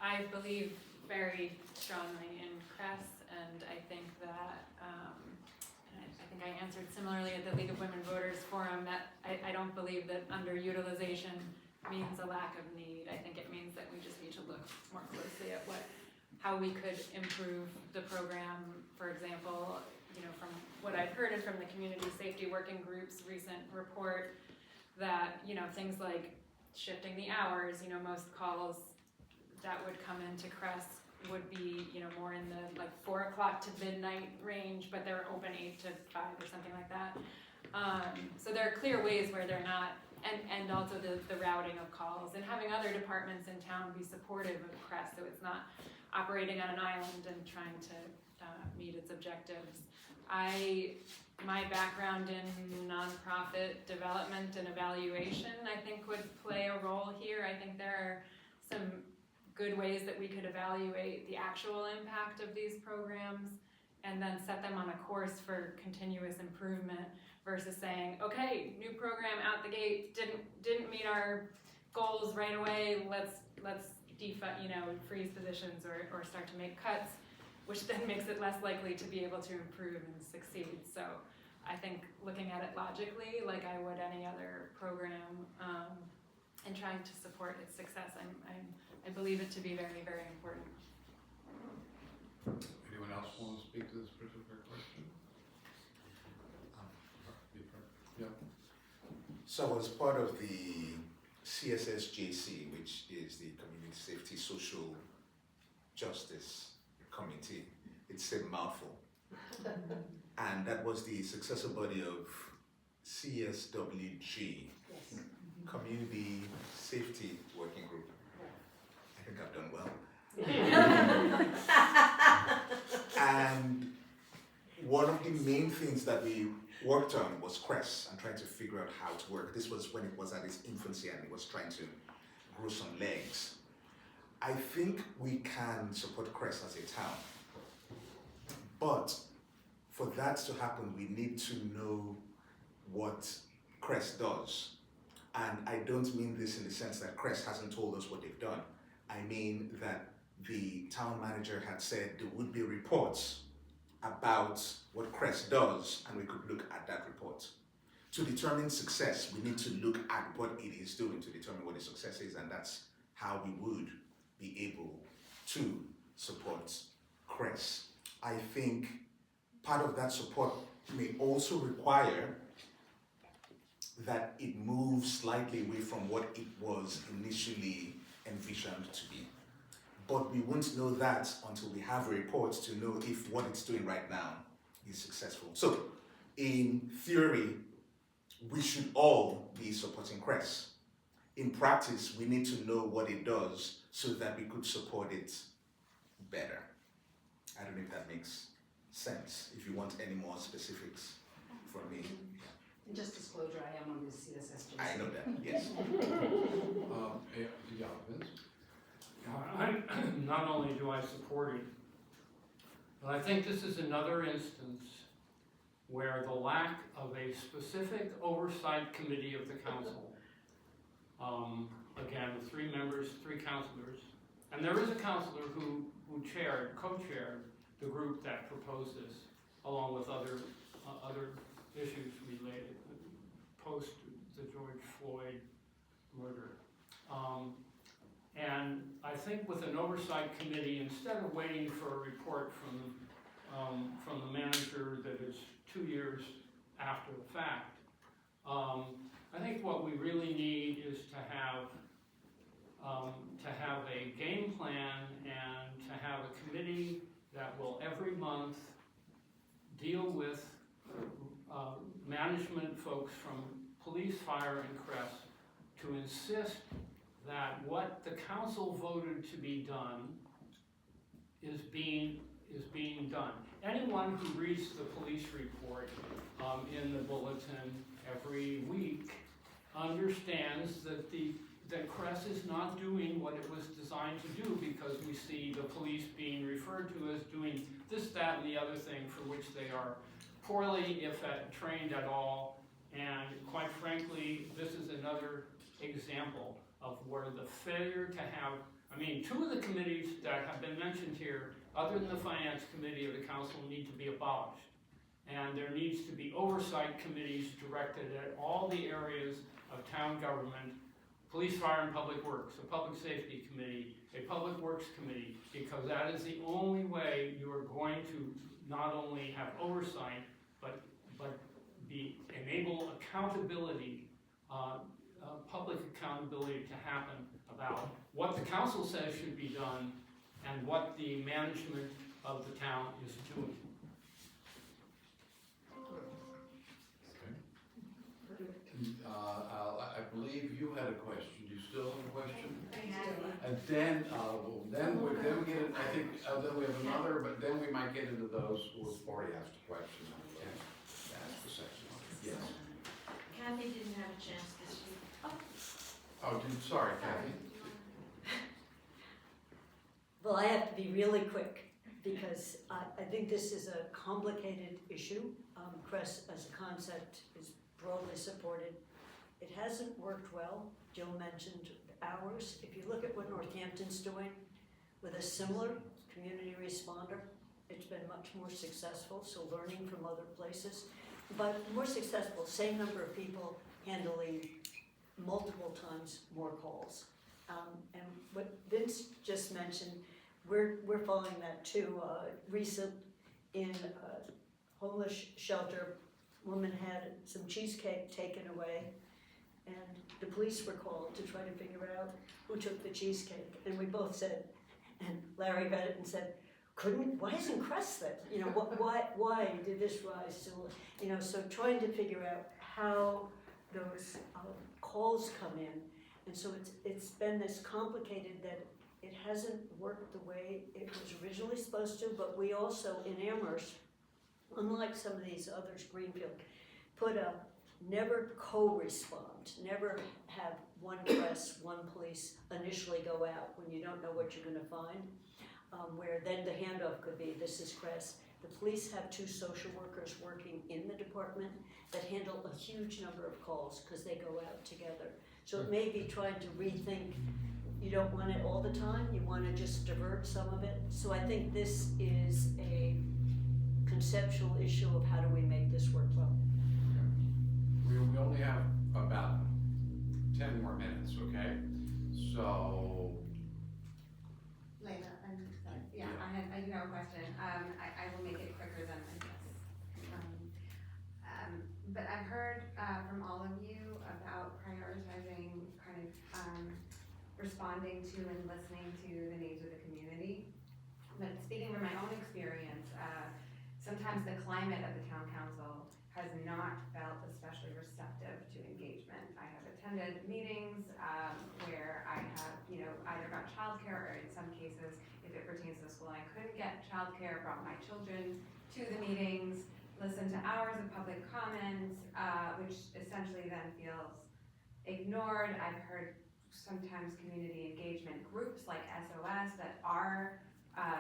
I believe very strongly in CRESS, and I think that, I think I answered similarly at the League of Women Voters Forum, that I don't believe that underutilization means a lack of need. I think it means that we just need to look more closely at how we could improve the program. For example, from what I've heard and from the Community Safety Working Group's recent report, that things like shifting the hours, most calls that would come into CRESS would be more in the 4 o'clock to midnight range, but they're open 8 to 5 or something like that. So there are clear ways where they're not, and also the routing of calls, and having other departments in town be supportive of CRESS, so it's not operating on an island and trying to meet its objectives. My background in nonprofit development and evaluation, I think, would play a role here. I think there are some good ways that we could evaluate the actual impact of these programs and then set them on a course for continuous improvement versus saying, okay, new program out the gate, didn't meet our goals right away, let's freeze positions or start to make cuts, which then makes it less likely to be able to improve and succeed. So I think looking at it logically, like I would any other program, and trying to support its success, I believe it to be very, very important. Anyone else want to speak to this particular question? Yeah. So as part of the CSSJC, which is the Community Safety Social Justice Committee, it's a mouthful. And that was the successor body of CSWG, Yes. Community Safety Working Group. I think I've done well. And one of the main things that we worked on was CRESS and trying to figure out how to work. This was when it was at its infancy and it was trying to grow some legs. I think we can support CRESS as a town, but for that to happen, we need to know what CRESS does. And I don't mean this in the sense that CRESS hasn't told us what they've done. I mean that the town manager had said there would be reports about what CRESS does, and we could look at that report. To determine success, we need to look at what it is doing to determine what the success is, and that's how we would be able to support CRESS. I think part of that support may also require that it moves slightly away from what it was initially envisioned to be. But we won't know that until we have reports to know if what it's doing right now is successful. So, in theory, we should all be supporting CRESS. In practice, we need to know what it does so that we could support it better. I don't know if that makes sense. If you want any more specifics from me. And just disclosure, I am on the CSSJC. I know that, yes. Not only do I support it, But I think this is another instance where the lack of a specific oversight committee of the council, again, with 3 members, 3 counselors, and there is a counselor who co-chaired the group that proposed this, along with other issues related, post the George Floyd murder. And I think with an oversight committee, instead of waiting for a report from the manager that is 2 years after the fact, I think what we really need is to have a game plan and to have a committee that will every month deal with management folks from police, fire, and crest to insist that what the council voted to be done is being done. Anyone who reads the police report in the bulletin every week understands that Crest is not doing what it was designed to do, because we see the police being referred to as doing this, that, and the other thing for which they are poorly, if trained at all. And quite frankly, this is another example of where the failure to have, 2 of the committees that have been mentioned here, other than the finance committee of the council, need to be abolished. And there needs to be oversight committees directed at all the areas of town government, police, fire, and public works, a public safety committee, a public works committee, because that is the only way you are going to not only have oversight, but enable accountability, public accountability to happen about what the council says should be done and what the management of the town is doing. I believe you had a question. Do you still have a question? And then, then we get, I think, then we have another, but then we might get into those who have already asked a question. Ask the section. Yes. Kathy didn't have a chance this week. Sorry, Kathy. Well, I have to be really quick because I think this is a complicated issue. CRESS as a concept is broadly supported. It hasn't worked well. Jill mentioned hours. If you look at what Northampton's doing with a similar community responder, it's been much more successful, so learning from other places. But more successful, same number of people handling multiple times more calls. And what Vince just mentioned, we're following that too. Recent in a homeless shelter, woman had some cheesecake taken away, and the police were called to try to figure out who took the cheesecake. And we both said, and Larry read it and said, why isn't Crest there? Why did this rise to, so trying to figure out how those calls come in. And so it's been this complicated that it hasn't worked the way it was originally supposed to, but we also, in Amherst, unlike some of these others, Greenfield, put a never co-respond, never have one press, one police initially go out when you don't know what you're gonna find, where then the handoff could be, this is Crest. The police have 2 social workers working in the department that handle a huge number of calls because they go out together. So it may be trying to rethink, you don't want it all the time, you want to just divert some of it. So I think this is a conceptual issue of how do we make this work well. We only have about 10 more minutes, okay? So. Layla, I do have a question. I will make it quicker than I guess. But I've heard from all of you about prioritizing kind of responding to and listening to the needs of the community. But speaking from my own experience, sometimes the climate of the town council has not felt especially receptive to engagement. I have attended meetings where I have, either got childcare or in some cases, if it pertains to school, I couldn't get childcare, brought my children to the meetings, listened to hours of public comments, which essentially then feels ignored. I've heard sometimes community engagement groups like SOS that are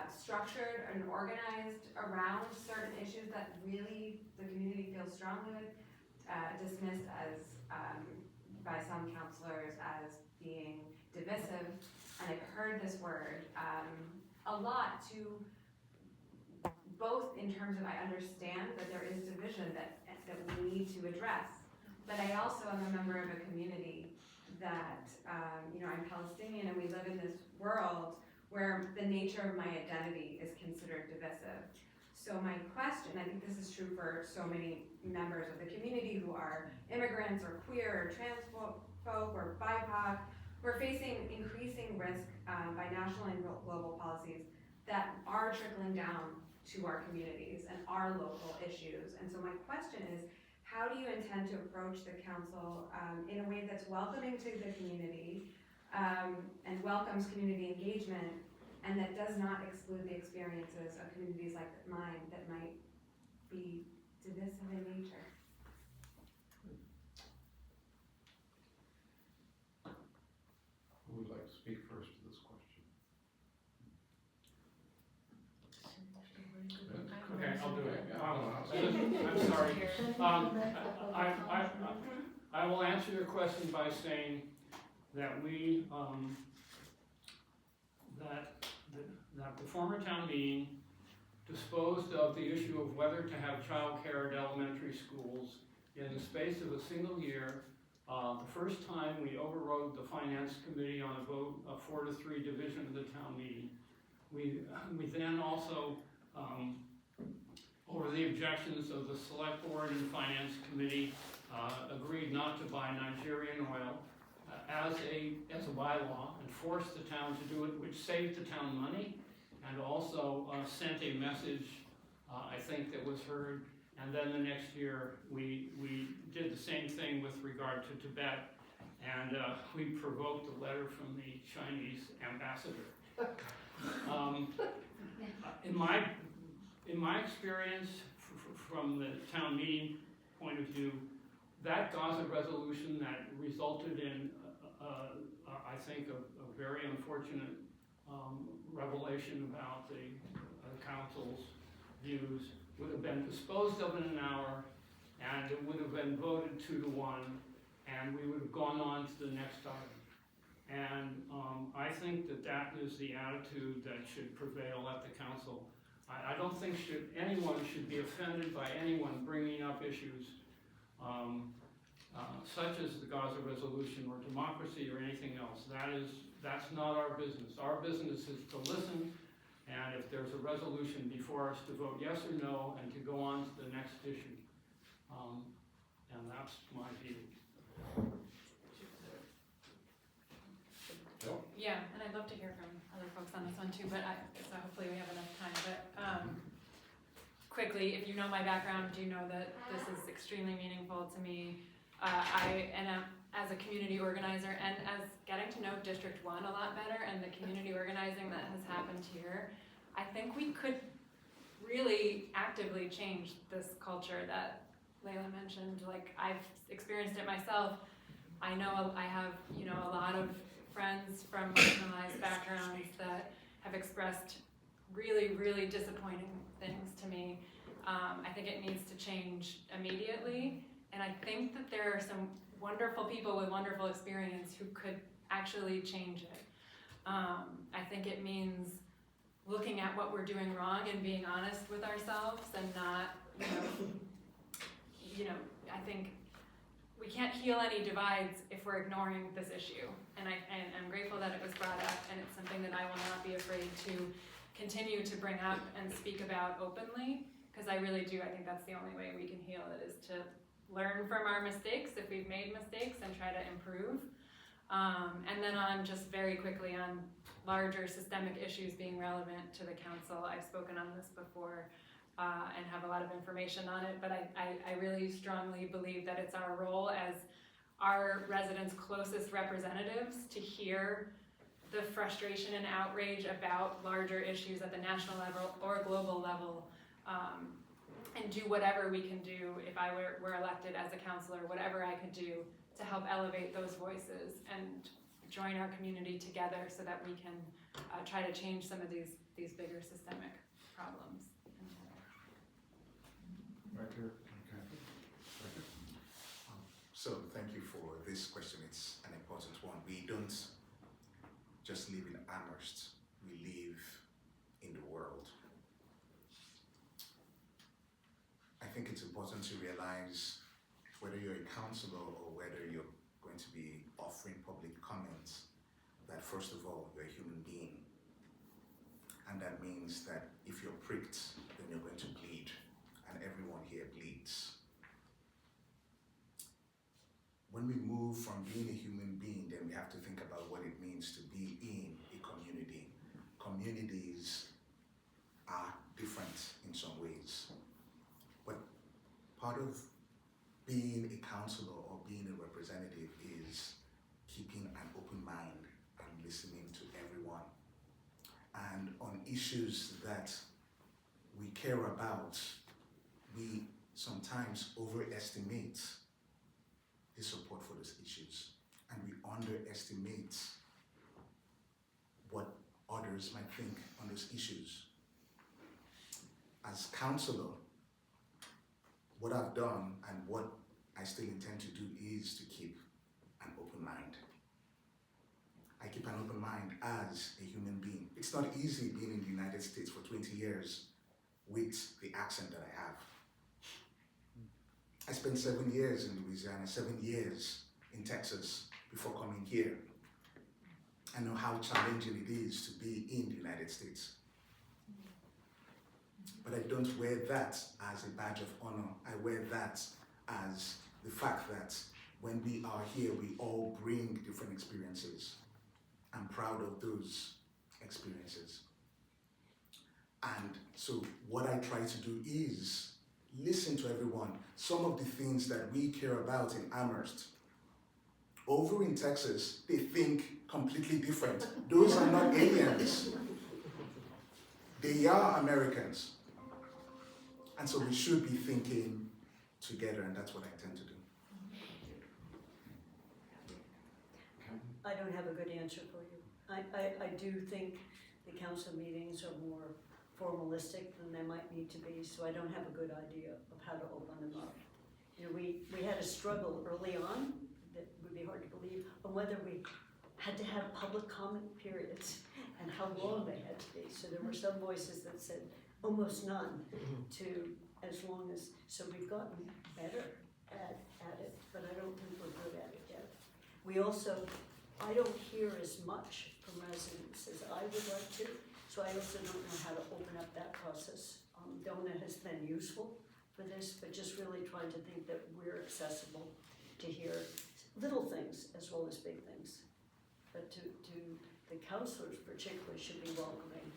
structured and organized around certain issues that really the community feels strongly with, dismissed as, by some counselors as being divisive. And I've heard this word a lot too, both in terms of I understand that there is division that we need to address, but I also am a member of a community that, I'm Palestinian and we live in this world where the nature of my identity is considered divisive. So my question, I think this is true for so many members of the community who are immigrants or queer or trans folk or BIPOC, we're facing increasing risk by national and global policies that are trickling down to our communities and our local issues. And so my question is, how do you intend to approach the council in a way that's welcoming to the community and welcomes community engagement, and that does not exclude the experiences of communities like mine that might be divisive in nature? Who would like to speak first to this question? Okay, I'll do it. I'm sorry. I will answer your question by saying that we, that the former town meeting disposed of the issue of whether to have childcare at elementary schools in the space of a single year. The first time we overrode the finance committee on a vote, a 4-3 division of the town meeting. We then also, over the objections of the select board and finance committee, agreed not to buy Nigerian oil as a bylaw and forced the town to do it, which saved the town money and also sent a message, I think, that was heard. And then the next year, we did the same thing with regard to Tibet, and we provoked a letter from the Chinese ambassador. In my experience, from the town meeting point of view, that Gaza resolution that resulted in, I think, a very unfortunate revelation about the council's views would have been disposed of in an hour, and it would have been voted 2-1, and we would have gone on to the next item. And I think that is the attitude that should prevail at the council. I don't think anyone should be offended by anyone bringing up issues such as the Gaza resolution or democracy or anything else. That's not our business. Our business is to listen, and if there's a resolution before us, to vote yes or no and to go on to the next issue. And that's my view. Yeah, and I'd love to hear from other folks on this one too, but so hopefully we have enough time. But quickly, if you know my background, you know that this is extremely meaningful to me. As a community organizer and as getting to know District 1 a lot better and the community organizing that has happened here, I think we could really actively change this culture that Layla mentioned. Like, I've experienced it myself. I know I have, a lot of friends from marginalized backgrounds that have expressed really, really disappointing things to me. I think it needs to change immediately. And I think that there are some wonderful people with wonderful experience who could actually change it. I think it means looking at what we're doing wrong and being honest with ourselves and not, I think we can't heal any divides if we're ignoring this issue. And I'm grateful that it was brought up, and it's something that I will not be afraid to continue to bring up and speak about openly, because I really do. I think that's the only way we can heal it, is to learn from our mistakes if we've made mistakes and try to improve. And then on just very quickly on larger systemic issues being relevant to the council, I've spoken on this before and have a lot of information on it, but I really strongly believe that it's our role as our residents' closest representatives to hear the frustration and outrage about larger issues at the national level or global level, and do whatever we can do. If I were elected as a councilor, whatever I could do to help elevate those voices and join our community together so that we can try to change some of these bigger systemic problems. Right here, okay. So thank you for this question. It's an important one. We don't just live in Amherst. We live in the world. I think it's important to realize whether you're a counselor or whether you're going to be offering public comments, that first of all, you're a human being. And that means that if you're pricked, then you're going to bleed. And everyone here bleeds. When we move from being a human being, then we have to think about what it means to be in a community. Communities are different in some ways. But part of being a counselor or being a representative is keeping an open mind and listening to everyone. And on issues that we care about, we sometimes overestimate the support for those issues, and we underestimate what others might think on those issues. As counselor, what I've done and what I still intend to do is to keep an open mind. I keep an open mind as a human being. It's not easy being in the United States for 20 years with the accent that I have. I spent 7 years in Louisiana, 7 years in Texas before coming here. I know how challenging it is to be in the United States. But I don't wear that as a badge of honor. I wear that as the fact that when we are here, we all bring different experiences. I'm proud of those experiences. And so what I try to do is listen to everyone. Some of the things that we care about in Amherst, over in Texas, they think completely different. Those are not aliens. They are Americans. And so we should be thinking together, and that's what I intend to do. I don't have a good answer for you. I do think the council meetings are more formalistic than they might need to be, so I don't have a good idea of how to open them up. You know, we had a struggle early on that would be hard to believe on whether we had to have public comment periods and how long they had to be. So there were some voices that said almost none to as long as, so we've gotten better at it, but I don't think we're good at it yet. We also, I don't hear as much from residents as I would like to, so I also don't know how to open up that process. DONA has been useful for this, but just really trying to think that we're accessible to hear little things as well as big things. But to the counselors particularly should be welcoming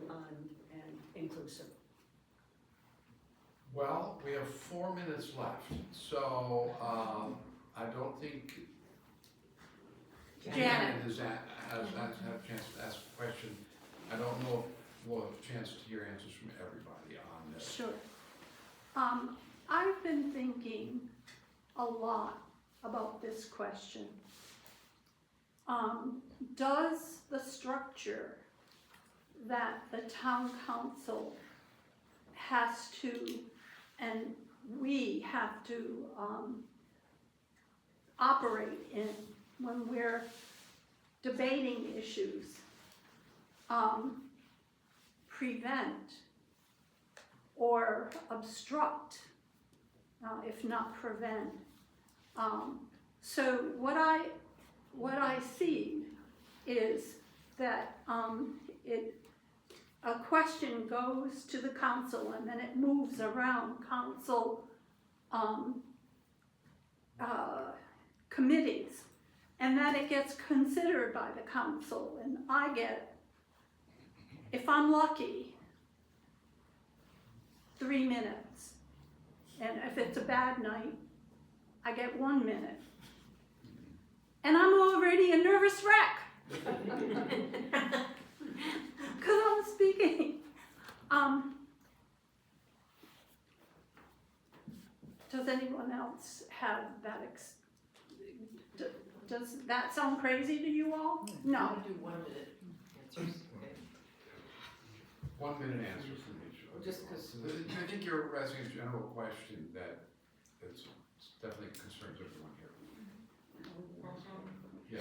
and inclusive. Well, we have 4 minutes left, so I don't think Janet has had a chance to ask a question. I don't know if we'll have a chance to hear answers from everybody on this. Sure. I've been thinking a lot about this question. Does the structure that the town council has to, and we have to operate in when we're debating issues, prevent or obstruct, if not prevent. So what I see is that a question goes to the council and then it moves around council committees, and that it gets considered by the council, and I get, if I'm lucky, 3 minutes, and if it's a bad night, I get 1 minute, and I'm already a nervous wreck because I'm speaking. Does anyone else have that Does that sound crazy to you all? I'm No. gonna do 1 minute answers, okay? 1 minute answer from each. Well, just 'cause- I think you're asking a general question that it's definitely concerns everyone here. Yeah.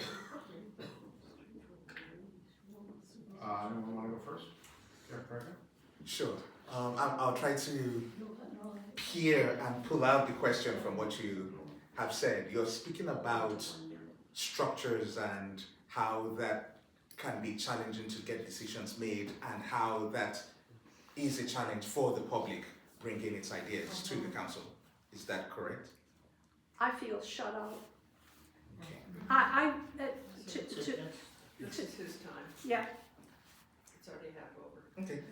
Anyone want to go first? Yeah, Rebecca? Sure. I'll try to peer and pull out the question from what you have said. You're speaking about structures and how that can be challenging to get decisions made and how that is a challenge for the public bringing its ideas to the council. Is that correct? I feel shut out. Okay. This is his time. Yeah. It's already half over. Okay.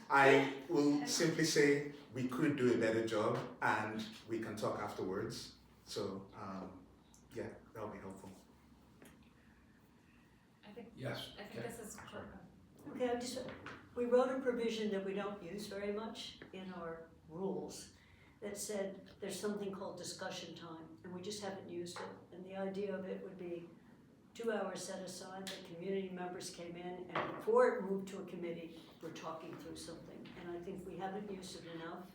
I will simply say we could do a better job and we can talk afterwards. So, yeah, that'll be helpful. Yes. I think this is for, Okay, we wrote a provision that we don't use very much in our rules that said there's something called discussion time, and we just haven't used it. And the idea of it would be 2 hours set aside that community members came in, and before it moved to a committee, we're talking through something. And I think we haven't used it enough,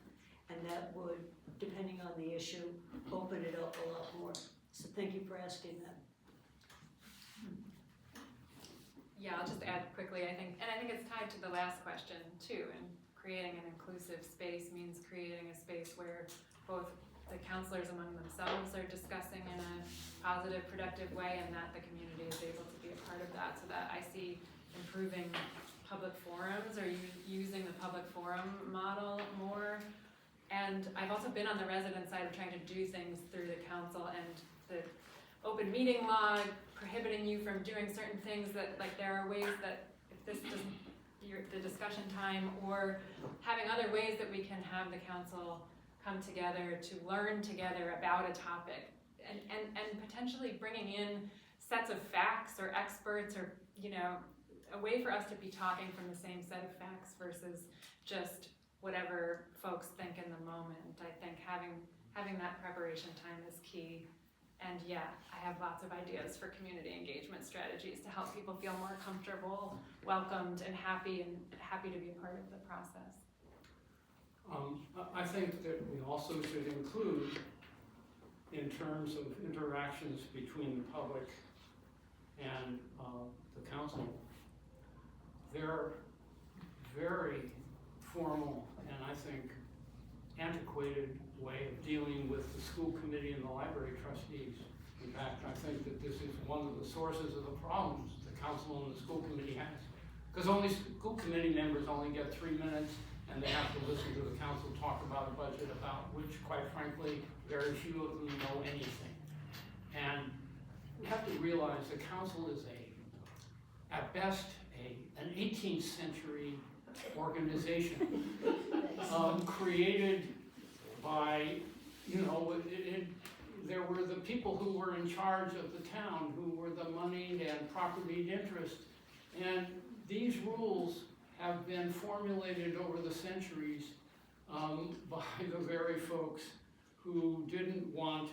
and that would, depending on the issue, open it up a lot more. So thank you for asking that. yeah, I'll just add quickly, I think it's tied to the last question too, and creating an inclusive space means creating a space where both the counselors among themselves are discussing in a positive, productive way, and that the community is able to be a part of that, so that I see improving public forums or using the public forum model more. And I've also been on the resident side of trying to do things through the council, and the open meeting law prohibiting you from doing certain things that, like, there are ways that if this doesn't, the discussion time, or having other ways that we can have the council come together to learn together about a topic, and potentially bringing in sets of facts or experts, or, you know, a way for us to be talking from the same set of facts versus just whatever folks think in the moment. I think having that preparation time is key. And yeah, I have lots of ideas for community engagement strategies to help people feel more comfortable, welcomed, and happy to be a part of the process. I think that we also should include, in terms of interactions between the public and the council, their very formal and I think antiquated way of dealing with the school committee and the library trustees. In fact, I think that this is one of the sources of the problems the council and the school committee has. Because only school committee members only get 3 minutes, and they have to listen to the council talk about a budget about which, quite frankly, very few of them know anything. And we have to realize the council is at best, an 18th century organization created by, there were the people who were in charge of the town, who were the moneyed and propertied interest. And these rules have been formulated over the centuries by the very folks who didn't want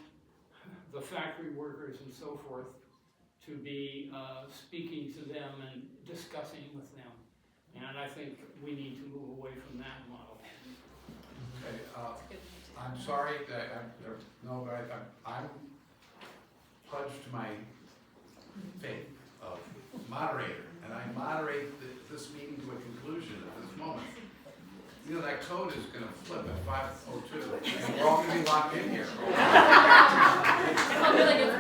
the factory workers and so forth to be speaking to them and discussing with them. And I think we need to move away from that model. Okay, I'm sorry, I'm pledged to my faith of moderator, and I moderate this meeting to a conclusion at this moment. You know, that code is gonna flip at 5:02, and we're all gonna be locked in here. It felt really good